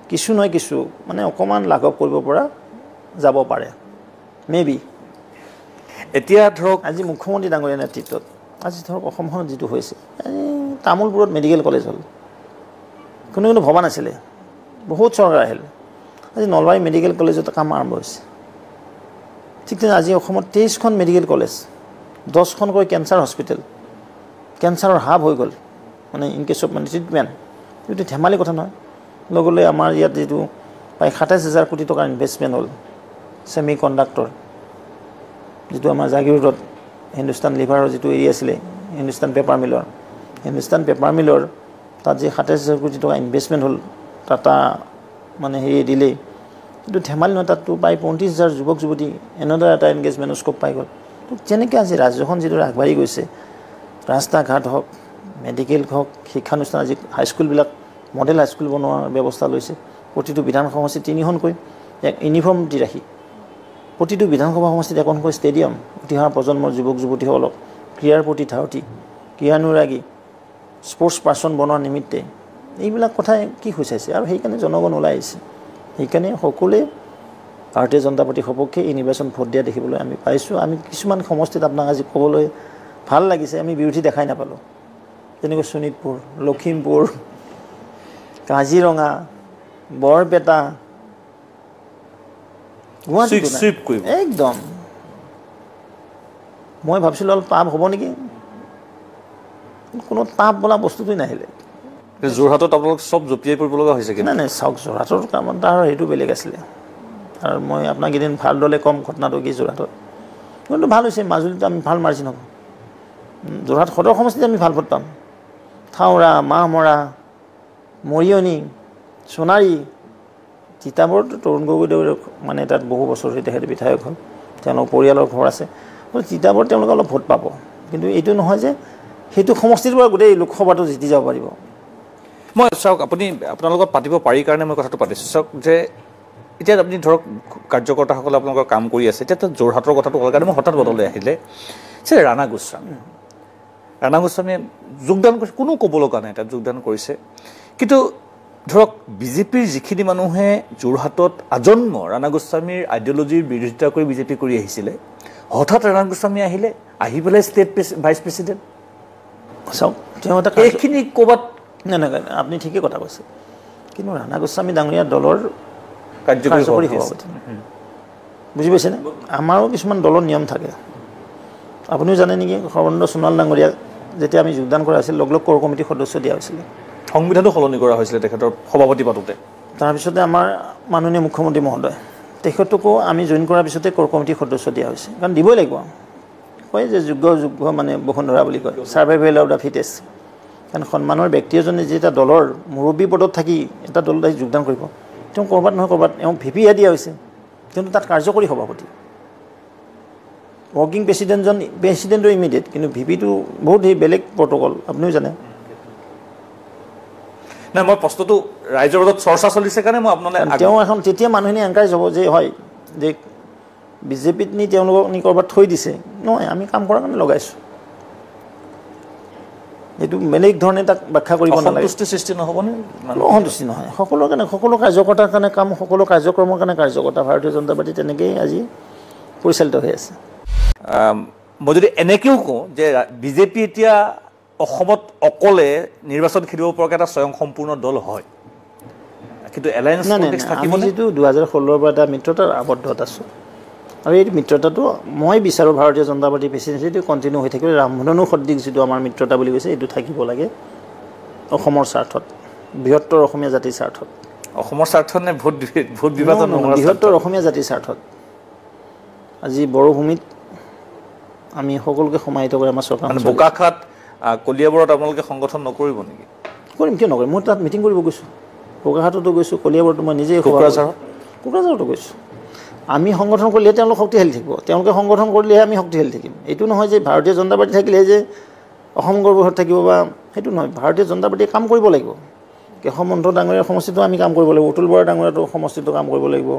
কিছু নহয় কিছু মানে অকণমান লাঘৱ কৰিব পৰা যাব পাৰে মেবি এতিয়া ধৰক আজি মুখ্যমন্ত্ৰী ডাঙৰীয়া নেতৃত্বত আজি ধৰক অসমখনত যিটো হৈছে তামোলপুৰত মেডিকেল কলেজ হ'ল কোনো ভবা নাছিলে বহুত চৰকাৰ আহিল আজি নলবাৰী মেডিকেল কলেজত কাম আৰম্ভ হৈছে ঠিক তেনে আজি অসমত 23খন মেডিকেল কলেজ 10খনকৈ কেঞ্চাৰ হস্পিটেল কেঞ্চাৰৰ হাব হৈ গ'ল মানে ইন কেছ অফ মানে ট্ৰিটমেণ্ট এইটো ধেমালি কথা নহয় লগলৈ আমাৰ ইয়াত যিটো প্ৰায় 27,000 কোটি টকাৰ ইনভেষ্টমেণ্ট হ'ল ছেমি কণ্ডাক্টৰ যিটো আমাৰ জাগিৰোডত হিন্দুস্তান লিভাৰৰ যিটো এৰিয়া আছিলে হিন্দুস্তান পেপাৰ মিলৰ তাত যে 27,000 কোটি টকা ইনভেষ্টমেণ্ট হ'ল টাটা মানে হেৰি দিলেই কিন্তু ধেমালি নহয় তাততো প্ৰায় 35,000 যুৱক যুৱতী এনেদৰে এটা এংগেজমেণ্টৰ স্ক'প পাই গ'ল তো যেনেকৈ আজি ৰাজ্যখন যিদৰে আগবাঢ়ি গৈছে ৰাস্তা ঘাট হওক মেডিকেল হওক শিক্ষানুষ্ঠান আজি হাইস্কুলবিলাক মডেল হাইস্কুল বনোৱাৰ ব্যৱস্থা লৈছে প্ৰতিটো বিধানসভা সমষ্টিত 3খনকৈ এক ইউনিফৰ্ম দি ৰাখি প্ৰতিটো বিধানসভা সমষ্টিত এখনকৈ ষ্টেডিয়াম উঠি অহা প্ৰজন্মৰ যুৱক যুৱতীসকলক ক্ৰীড়াৰ প্ৰতি ধাউতি ক্ৰীড়ানুৰাগী স্পৰ্টছ পাৰ্চন বনোৱাৰ নিমিত্তে এইবিলাক কথাই কি হৈচাইছে আৰু সেইকাৰণে জনগণ ওলাই আহিছে সেইকাৰণে সকলোৱে ভাৰতীয় জনতা পাৰ্টিৰ সপক্ষে এই নিৰ্বাচন ভোট দিয়া দেখিবলৈ আমি পাইছোঁ আমি কিছুমান সমষ্টিত আপোনাক আজি ক'বলৈ ভাল লাগিছে আমি বিৰোধী দেখাই নাপালোঁ যেনেকৈ শোণিতপুৰ লখিমপুৰ কাজিৰঙা বৰপেটা একদম মই ভাবিছিলোঁ অলপ টাপ হ'ব নেকি কোনো টাপ বোলা বস্তুটোৱে নাহিলে যোৰহাটত আপোনালোক চব জঁপিয়াই পৰিব লগা হৈছে নাই নাই চাওক যোৰহাটৰ কামত তাৰ সেইটো বেলেগ আছিলে আৰু মই আপোনাক এদিন ভালদৰে কম ঘটনাটো কি যোৰহাটত কিন্তু ভাল হৈছে মাজুলীত আমি ভাল মাৰ্জিন হ'ব যোৰহাট সদৰ সমষ্টিত আমি ভাল ভোট পাম থাওৰা মাহমৰা মৰিয়নি সোণাৰী তিতাবৰত তৰুণ গগৈদেৱে মানে তাত বহু বছৰ তেখেত বিধায়ক হ'ল তেওঁলোকৰ পৰিয়ালৰ ঘৰ আছে তিতাবৰত তেওঁলোকে অলপ ভোট পাব কিন্তু এইটো নহয় যে সেইটো সমষ্টিৰ পৰা গোটেই লোকসভাটো জিতি যাব পাৰিব মই চাওক আপুনি আপোনালোকক পাতিব পাৰি কাৰণে মই কথাটো পাতিছোঁ চাওক যে এতিয়া আপুনি ধৰক কাৰ্যকৰ্তাসকলে আপোনালোকৰ কাম কৰি আছে এতিয়া যোৰহাটৰ কথাটো ক'ল কাৰণে মই হঠাৎ বদলাই আহিলে ৰাণা গোস্বামী ৰাণা গোস্বামীয়ে যোগদান কৰিছে, কোনো ক'ব লগা নাই তাত যোগদান কৰিছে। কিন্তু ধৰক বিজেপিৰ যিখিনি মানুহে যোৰহাটত আজন্ম ৰাণা গোস্বামীৰ আইডিঅলজিৰ বিৰোধিতা কৰি বিজেপি কৰি আহিছিলে, হঠাৎ ৰাণা গোস্বামী আহিলে, আহি পেলাই ষ্টেট ভাইচ প্ৰেচিডেণ্ট। চাওক, তেওঁ এটা এইখিনি ক'ৰবাত নাই, আপুনি ঠিকেই কথা কৈছে, কিন্তু ৰাণা গোস্বামী ডাঙৰীয়া দলৰ কাৰ্যকৰী সভাপতি, বুজি পাইছেনে? আমাৰো কিছুমান দলৰ নিয়ম থাকে। আপুনিও জানে নেকি, সৰ্বানন্দ সোণোৱাল ডাঙৰীয়াক যেতিয়া আমি যোগদান কৰা আছিল, লগ কোৰ কমিটিৰ সদস্য দিয়া হৈছিলে, সংবিধানো সলনি কৰা হৈছিলে তেখেতৰ সভাপতি পাতোতে। তাৰপিছতে আমাৰ মাননীয় মুখ্যমন্ত্ৰী মহোদয় তেখেতকো আমি জইন কৰাৰ পিছতে কোৰ কমিটিৰ সদস্য দিয়া হৈছে, কাৰণ দিবই লাগিব। কয় যে যোগ্য মানে বসুন্ধৰা বুলি কয়, ছাৰ্ভাইভেল অফ দ্য ফিটেষ্ট। কাৰণ সন্মানৰ ব্যক্তি এজনে যেতিয়া দলৰ মুৰব্বী পদত থাকি এটা দলত আহি যোগদান কৰিব, তেওঁ ক'ৰবাত নহয় ক'ৰবাত এওঁ ভিপিহে দিয়া হৈছে, কিন্তু তাত কাৰ্যকৰী সভাপতি। ৱৰ্কিং প্ৰেচিডেণ্টৰ ইমিডিয়েট, কিন্তু ভিপিটো বহুত বেলেগ প্ৰট'কল, আপুনিও জানে। নাই, মই প্ৰশ্নটো ৰাইজৰ মাজত চৰ্চা চলিছে কাৰণে মই আপোনালৈ তেওঁ এখন তেতিয়া মানুহখিনি এনকাৰেজ হ'ব যে হয় যে বিজেপিত নি তেওঁলোকক নি ক'ৰবাত থৈ দিছে, নহয় আমি কাম কৰাৰ কাৰণে লগাইছোঁ। এইটো বেলেগ ধৰণে তাক ব্যাখ্যা কৰিব নালাগে। সৃষ্টি নহ'বনে? অসন্তুষ্টি নহয়, সকলোৰ কাৰণে, সকলো কাৰ্যকৰ্তাৰ কাৰণে কাম, সকলো কাৰ্যক্ৰমৰ কাৰণে কাৰ্যকৰ্তা। ভাৰতীয় জনতা পাৰ্টি তেনেকেই আজি পৰিচালিত হৈ আছে। মই যদি এনেকৈও কওঁ যে বিজেপি এতিয়া অসমত অকলে নিৰ্বাচন খেলিব পৰাকৈ এটা স্বয়ংসম্পূৰ্ণ দল হয়, কিন্তু এলায়েন্স পলিটিক্স থাকিব। আমি যিটো 2016 পৰা এটা মিত্ৰতাৰ আবদ্ধত আছোঁ, আৰু এই মিত্ৰতাটো মই বিচাৰোঁ ভাৰতীয় জনতা পাৰ্টিৰ প্ৰেচিডেন্সিটো কণ্টিনিউ হৈ থাকিব। ৰামধনু সদৃশ যিটো আমাৰ মিত্ৰতা বুলি কৈছে, এইটো থাকিব লাগে অসমৰ স্বাৰ্থত, বৃহত্তৰ অসমীয়া জাতিৰ স্বাৰ্থত। অসমৰ স্বাৰ্থত নে ভোট বিভাজন? বৃহত্তৰ অসমীয়া জাতিৰ স্বাৰ্থত। আজি বড়োভূমিত আমি সকলোকে সমাহিত কৰি আমাৰ চৰকাৰ, বোকাখাত কলিয়াবৰত আপোনালোকে সংগঠন নকৰিব নেকি? কৰিম, কিয় নকৰিম? মই তাত মিটিং কৰিব গৈছোঁ, বোকাখাততো গৈছোঁ, কলিয়াবৰতো মই নিজেই, কোকৰাঝাৰতো গৈছোঁ। আমি সংগঠন কৰিলেহে তেওঁলোক শক্তিশালী থাকিব, তেওঁলোকে সংগঠন কৰিলেহে আমি শক্তিশালী থাকিম। এইটো নহয় যে ভাৰতীয় জনতা পাৰ্টি থাকিলেহে যে অসম গৰ্বত থাকিব, বা সেইটো নহয়। ভাৰতীয় জনতা পাৰ্টিয়ে কাম কৰিব লাগিব। কেশৱ মহন্ত ডাঙৰীয়াৰ সমষ্টিটো আমি কাম কৰিব লাগিব, অতুল বৰা ডাঙৰীয়াটো সমষ্টিটো কাম কৰিব লাগিব,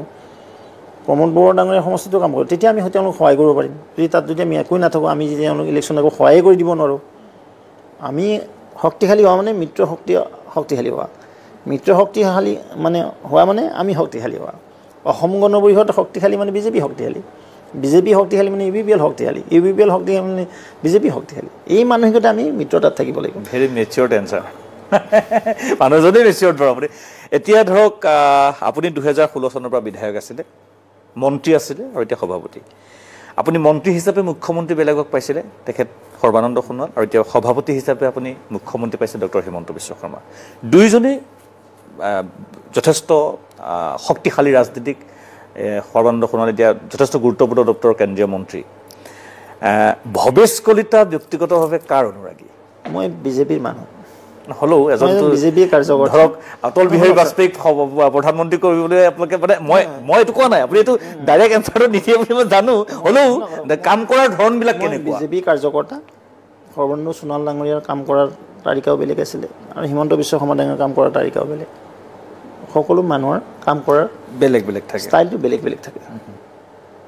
প্ৰমোদ বৰা ডাঙৰীয়াৰ সমষ্টিটো কাম কৰিব, তেতিয়া আমি তেওঁলোকক সহায় কৰিব পাৰিম। যদি তাত যদি আমি একোৱে নাথাকোঁ, আমি যদি তেওঁলোক ইলেকশ্যন একো সহায় কৰি দিব নোৱাৰোঁ, আমি শক্তিশালী হোৱা মানে মিত্ৰ শক্তিশালী হোৱা, মিত্ৰ শক্তিশালী মানে হোৱা মানে আমি শক্তিশালী হোৱা। অসম গণ পৰিষদ শক্তিশালী মানে বিজেপি শক্তিশালী, বিজেপি শক্তিশালী মানে UBPL শক্তিশালী, UBPL শক্তিশালী মানে বিজেপি শক্তিশালী। এই মানসিকতা আমি মিত্ৰতাত থাকিব লাগিব। ভেৰি মেচিয়ৰ্ড এনচাৰ, মানুহজনেই মেচিয়ৰ্ড বাৰু আপুনি। এতিয়া ধৰক আপুনি 2016 চনৰ পৰা বিধায়ক আছিলে, মন্ত্ৰী আছিলে, আৰু এতিয়া সভাপতি। আপুনি মন্ত্ৰী হিচাপে মুখ্যমন্ত্ৰী বেলেগক পাইছিলে, তেখেত সৰ্বানন্দ সোণোৱাল, আৰু এতিয়া সভাপতি হিচাপে আপুনি মুখ্যমন্ত্ৰী পাইছে ডক্টৰ হিমন্ত বিশ্ব শৰ্মা। দুয়োজনেই যথেষ্ট শক্তিশালী ৰাজনীতিক। সৰ্বানন্দ সোণোৱাল এতিয়া যথেষ্ট গুৰুত্বপূৰ্ণ দপ্তৰৰ কেন্দ্ৰীয় মন্ত্ৰী। ভৱেশ কলিতা ব্যক্তিগতভাৱে কাৰ অনুৰাগী? মই বিজেপিৰ মানুহ হ'লেও এজনটো বিজেপিৰ কাৰ্যকৰ্তা। ধৰক অটল বিহাৰী বাজপেয়ীক প্ৰধানমন্ত্ৰী কৰিবলৈ আপোনালোকে মানে মই এইটো কোৱা নাই, আপুনি এইটো ডাইৰেক্ট এনচাৰটো নিদিয়ে বুলি মই জানো, হ'লেও কাম কৰাৰ ধৰণবিলাক কেনেকুৱা? বিজেপি কাৰ্যকৰ্তা। সৰ্বানন্দ সোণোৱাল ডাঙৰীয়াৰ কাম কৰাৰ তালিকাও বেলেগ আছিলে, আৰু হিমন্ত বিশ্ব শৰ্মা ডাঙৰীয়াৰ কাম কৰাৰ তালিকাও বেলেগ। সকলো মানুহৰ কাম কৰাৰ বেলেগ বেলেগ থাকে, ষ্টাইলটো বেলেগ বেলেগ থাকে।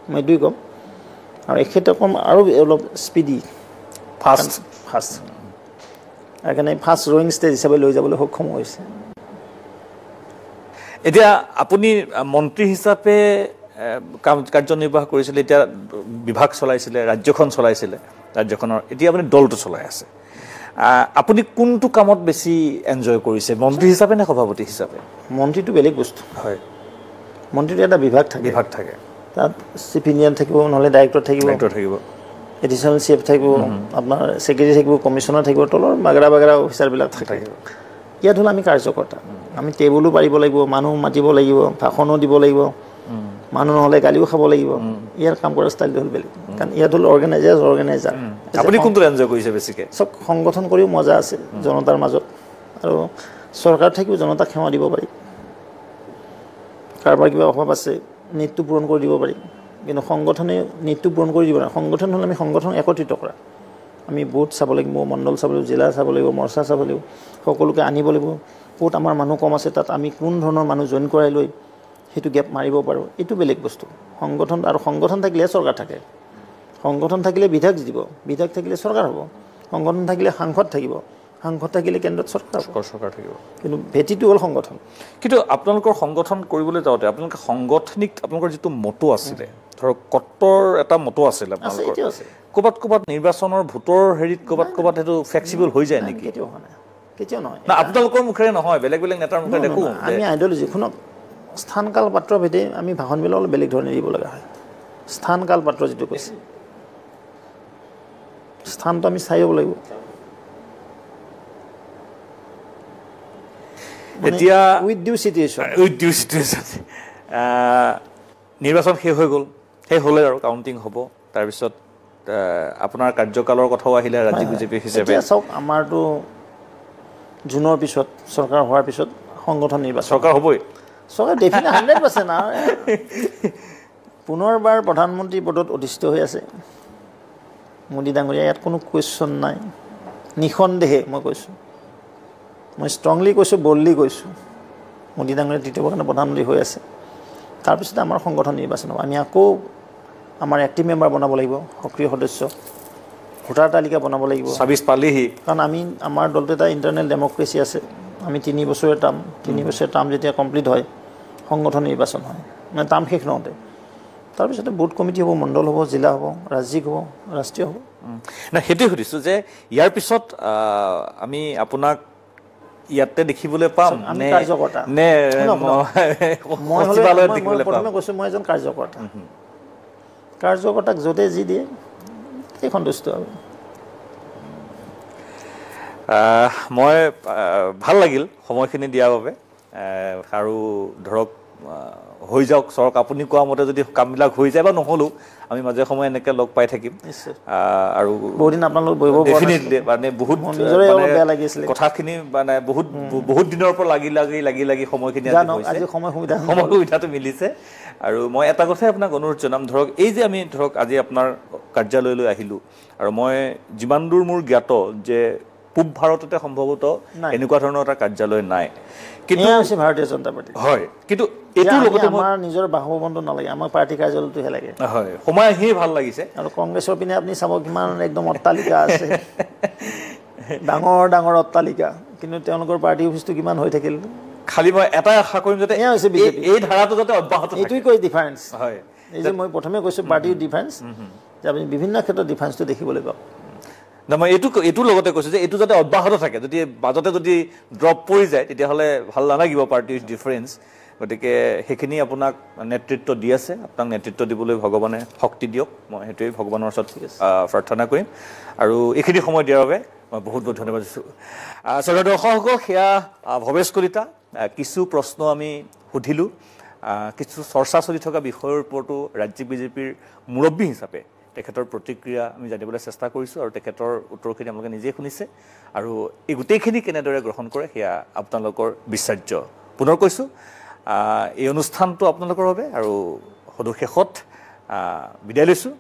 মই এইটোৱে ক'ম। আৰু এখেতে ক'ম আৰু অলপ স্পীডি, ফাষ্ট। সেইকাৰণে ফাষ্ট ৰয়িং ষ্টেজ হিচাপে লৈ যাবলৈ সক্ষম হৈছে। এতিয়া আপুনি মন্ত্ৰী হিচাপে কাৰ্যনিৰ্বাহ কৰিছিলে, এতিয়া বিভাগ চলাইছিলে, ৰাজ্যখন চলাইছিলে, ৰাজ্যখনৰ এতিয়া আপুনি দলটো চলাই আছে। আপুনি কোনটো কামত বেছি এনজয় কৰিছে, মন্ত্ৰী হিচাপে নে সভাপতি হিচাপে? মন্ত্ৰীটো বেলেগ বস্তু হয়। মন্ত্ৰীটো এটা বিভাগ থাকে, তাত চিফ ইঞ্জিনিয়াৰ থাকিব, নহ'লে ডাইৰেক্টৰ থাকিব, এডিশ্যনেল চিফ থাকিব, আপোনাৰ ছেক্ৰেটাৰী থাকিব, কমিশ্যনাৰ থাকিব, তলৰ বাগৰা অফিচাৰবিলাক থাকিব। ইয়াত হ'ল আমি কাৰ্যকৰ্তা। আমি টেবুলো পাৰিব লাগিব, মানুহ মাতিব লাগিব, ভাষণো দিব লাগিব, মানুহ নহ'লে গালিও খাব লাগিব। ইয়াৰ কাম কৰাৰ ষ্টাইলটো হ'ল বেলেগ, কাৰণ ইয়াত হ'ল অৰ্গেনাইজাৰ। আপুনি কোনটো এনজয় কৰিছে বেছিকৈ? চব সংগঠন কৰিও মজা আছে জনতাৰ মাজত, আৰু চৰকাৰ থাকিও জনতাক সেৱা দিব পাৰি। কাৰোবাৰ কিবা অভাৱ আছে, নীডটো পূৰণ কৰি দিব পাৰি, কিন্তু সংগঠনে নীডটো পূৰণ কৰি দিব নোৱাৰে। সংগঠন হ'লে আমি সংগঠন একত্ৰিত কৰা, আমি বুথ চাব লাগিব, মণ্ডল চাব লাগিব, জিলা চাব লাগিব, মৰ্চা চাব লাগিব, সকলোকে আনিব লাগিব। ক'ত আমাৰ মানুহ কম আছে, তাত আমি কোন ধৰণৰ মানুহ জইন কৰাই লৈ সেইটো গেপ মাৰিব পাৰোঁ, এইটো বেলেগ বস্তু। সংগঠন থাকিলেহে চৰকাৰ থাকে, সংগঠন থাকিলে বিধায়ক দিব, বিধায়ক থাকিলে চৰকাৰ হ'ব। সংগঠন থাকিলে সাংসদ থাকিব, সাংসদ থাকিলে কেন্দ্ৰত চৰকাৰ থাকিব, কিন্তু ভেটিটো হ'ল সংগঠন। কিন্তু আপোনালোকৰ সংগঠন কৰিবলৈ যাওঁতে আপোনালোকে সাংগঠনিক আপোনালোকৰ যিটো মটো আছিলে, ধৰক কট্টৰ এটা মটো আছিলে আপোনালোকৰ, ক'ৰবাত নিৰ্বাচনৰ ভোটৰ হেৰিত ক'ৰবাত সেইটো ফ্লেক্সিবল হৈ যায় নেকি? কেতিয়াও হোৱা নাই, কেতিয়াও নহয়। না আপোনালোকৰ মুখেৰে নহয়, বেলেগ নেতাৰ মুখে দেখোঁ। আমি আইডিয়লজিখনক স্থান কাল পাত্ৰ ভেদে আমি ভাষণবিলাক অলপ বেলেগ ধৰণে দিব লগা হয়। স্থান কাল পাত্ৰ যিটো কৈছে, স্থানটো আমি চাই ল'ব লাগিব। এতিয়া উইথ ডিউ চিটুৱেশ্যন নিৰ্বাচন শেষ হৈ গ'ল, শেষ হ'লে আৰু কাউণ্টিং হ'ব, তাৰপিছত আপোনাৰ কাৰ্যকালৰ কথাও আহিলে ৰাজ্যিক বিজেপি হিচাপে। চাওক, আমাৰতো জুনৰ পিছত চৰকাৰ হোৱাৰ পিছত সংগঠন নিৰ্বাচন, চৰকাৰ হ'বই, চৰকাৰ ডেফিনেট 100% আৰু পুনৰবাৰ প্ৰধানমন্ত্ৰী পদত অধিষ্ঠিত হৈ আছে মোদী ডাঙৰীয়া, ইয়াত কোনো কুৱেশ্যন নাই, নিঃসন্দেহে মই কৈছোঁ, মই ষ্ট্ৰংলি কৈছোঁ, বল্ডলি কৈছোঁ, মোদী ডাঙৰীয়া তৃতীয়বাৰ কাৰণে প্ৰধানমন্ত্ৰী হৈ আছে। তাৰপিছতে আমাৰ সংগঠন নিৰ্বাচন হ'ব। আমি আকৌ আমাৰ এক্টিভ মেম্বাৰ বনাব লাগিব, সক্ৰিয় সদস্য, ভোটাৰ তালিকা বনাব লাগিব। 26 পালেহি, কাৰণ আমাৰ দলটো এটা ইণ্টাৰনেল ডেম'ক্ৰেচি আছে। আমি 3 বছৰীয়া টাৰ্ম, 3 বছৰীয়া টাৰ্ম যেতিয়া কমপ্লিট হয়, সংগঠন নিৰ্বাচন হয়, মানে টাৰ্ম শেষ নহওঁতে। তাৰপিছতে বুথ কমিটি হ'ব, মণ্ডল হ'ব, জিলা হ'ব, ৰাজ্যিক হ'ব, ৰাষ্ট্ৰীয় হ'ব। নাই সেইটোৱে সুধিছোঁ যে ইয়াৰ পিছত আমি আপোনাক ইয়াতে দেখিবলৈ পাম নে কাৰ্যকৰ্তা? নে মই প্ৰথমে কৈছোঁ, মই এজন কাৰ্যকৰ্তা। কাৰ্যকৰ্তাক য'তে যি দিয়ে সেই সন্তুষ্ট হ'ব। মই ভাল লাগিল সময়খিনি দিয়াৰ বাবে, আৰু ধৰক হৈ যাওক চৰক, আপুনি কোৱা মতে যদি কামবিলাক হৈ যায় বা নহ'লেও আমি মাজে সময়ে এনেকৈ লগ পাই থাকিম। আৰু বহুত দিন আপোনালোক বহিব ডেফিনেটলি মানে বহুত বেয়া লাগিছিলে কথাখিনি, মানে বহুত দিনৰ পৰা লাগি সময়খিনি সময় সুবিধাটো মিলিছে। আৰু মই এটা কথাই আপোনাক অনুৰোধ জনাম, ধৰক এই যে আমি ধৰক আজি আপোনাৰ কাৰ্যালয়লৈ আহিলোঁ, আৰু মই যিমান দূৰ মোৰ জ্ঞাত যে পূব ভাৰততে সম্ভৱতঃ এনেকুৱা ধৰণৰ এটা কাৰ্যালয় নাই, কিন্তু ভাৰতীয় জনতা পাৰ্টি হয়। কিন্তু এইটোৰ লগতে আমাৰ নিজৰ বাসভৱনটো নালাগে, আমাৰ পাৰ্টি কাৰ্যালয়টোহে লাগে। হয়, সময় আহিয়ে ভাল লাগিছে। আৰু কংগ্ৰেছৰ পিনে আপুনি চাব কিমান একদম অট্টালিকা আছে, ডাঙৰ অট্টালিকা, কিন্তু তেওঁলোকৰ পাৰ্টি অফিচটো কিমান হৈ থাকিল। খালি মই এটাই আশা কৰিম যাতে এই ধাৰাটো যাতে অব্যাহত থাকে। এইটোৱে কৈ ডিফাৰেঞ্চ। হয়, এই যে মই প্ৰথমে কৈছোঁ পাৰ্টিৰ ডিফাৰেঞ্চ, যে আপুনি বিভিন্ন ক্ষেত্ৰত ডিফাৰেঞ্চটো দেখিবলৈ পাব। মই এইটোৰ লগতে কৈছোঁ যে এইটো যাতে অব্যাহত থাকে, যদি মাজতে যদি ড্ৰপ পৰি যায় তেতিয়াহ'লে ভাল নালাগিব পাৰ্টিৰ ডিফাৰেঞ্চ। গতিকে সেইখিনি আপোনাক নেতৃত্ব দি আছে, আপোনাক নেতৃত্ব দিবলৈ ভগৱানে শক্তি দিয়ক, মই সেইটোৱেই ভগৱানৰ ওচৰত প্ৰাৰ্থনা কৰিম। আৰু এইখিনি সময় দিয়াৰ বাবে মই বহুত ধন্যবাদ দিছোঁ। শ্ৰদ্ধেয় দৰ্শকসকল, সেয়া ভৱেশ কলিতা। কিছু প্ৰশ্ন আমি সুধিলোঁ, কিছু চৰ্চা চলি থকা বিষয়ৰ ওপৰতো ৰাজ্যিক বিজেপিৰ মুৰব্বী হিচাপে তেখেতৰ প্ৰতিক্ৰিয়া আমি জানিবলৈ চেষ্টা কৰিছোঁ, আৰু তেখেতৰ উত্তৰখিনি আপোনালোকে নিজেই শুনিছে। আৰু এই গোটেইখিনি কেনেদৰে গ্ৰহণ কৰে সেয়া আপোনালোকৰ বিশ্বাৰ্য। পুনৰ কৈছোঁ, এই অনুষ্ঠানটো আপোনালোকৰ বাবে, আৰু সদৌ শেষত বিদায় লৈছোঁ।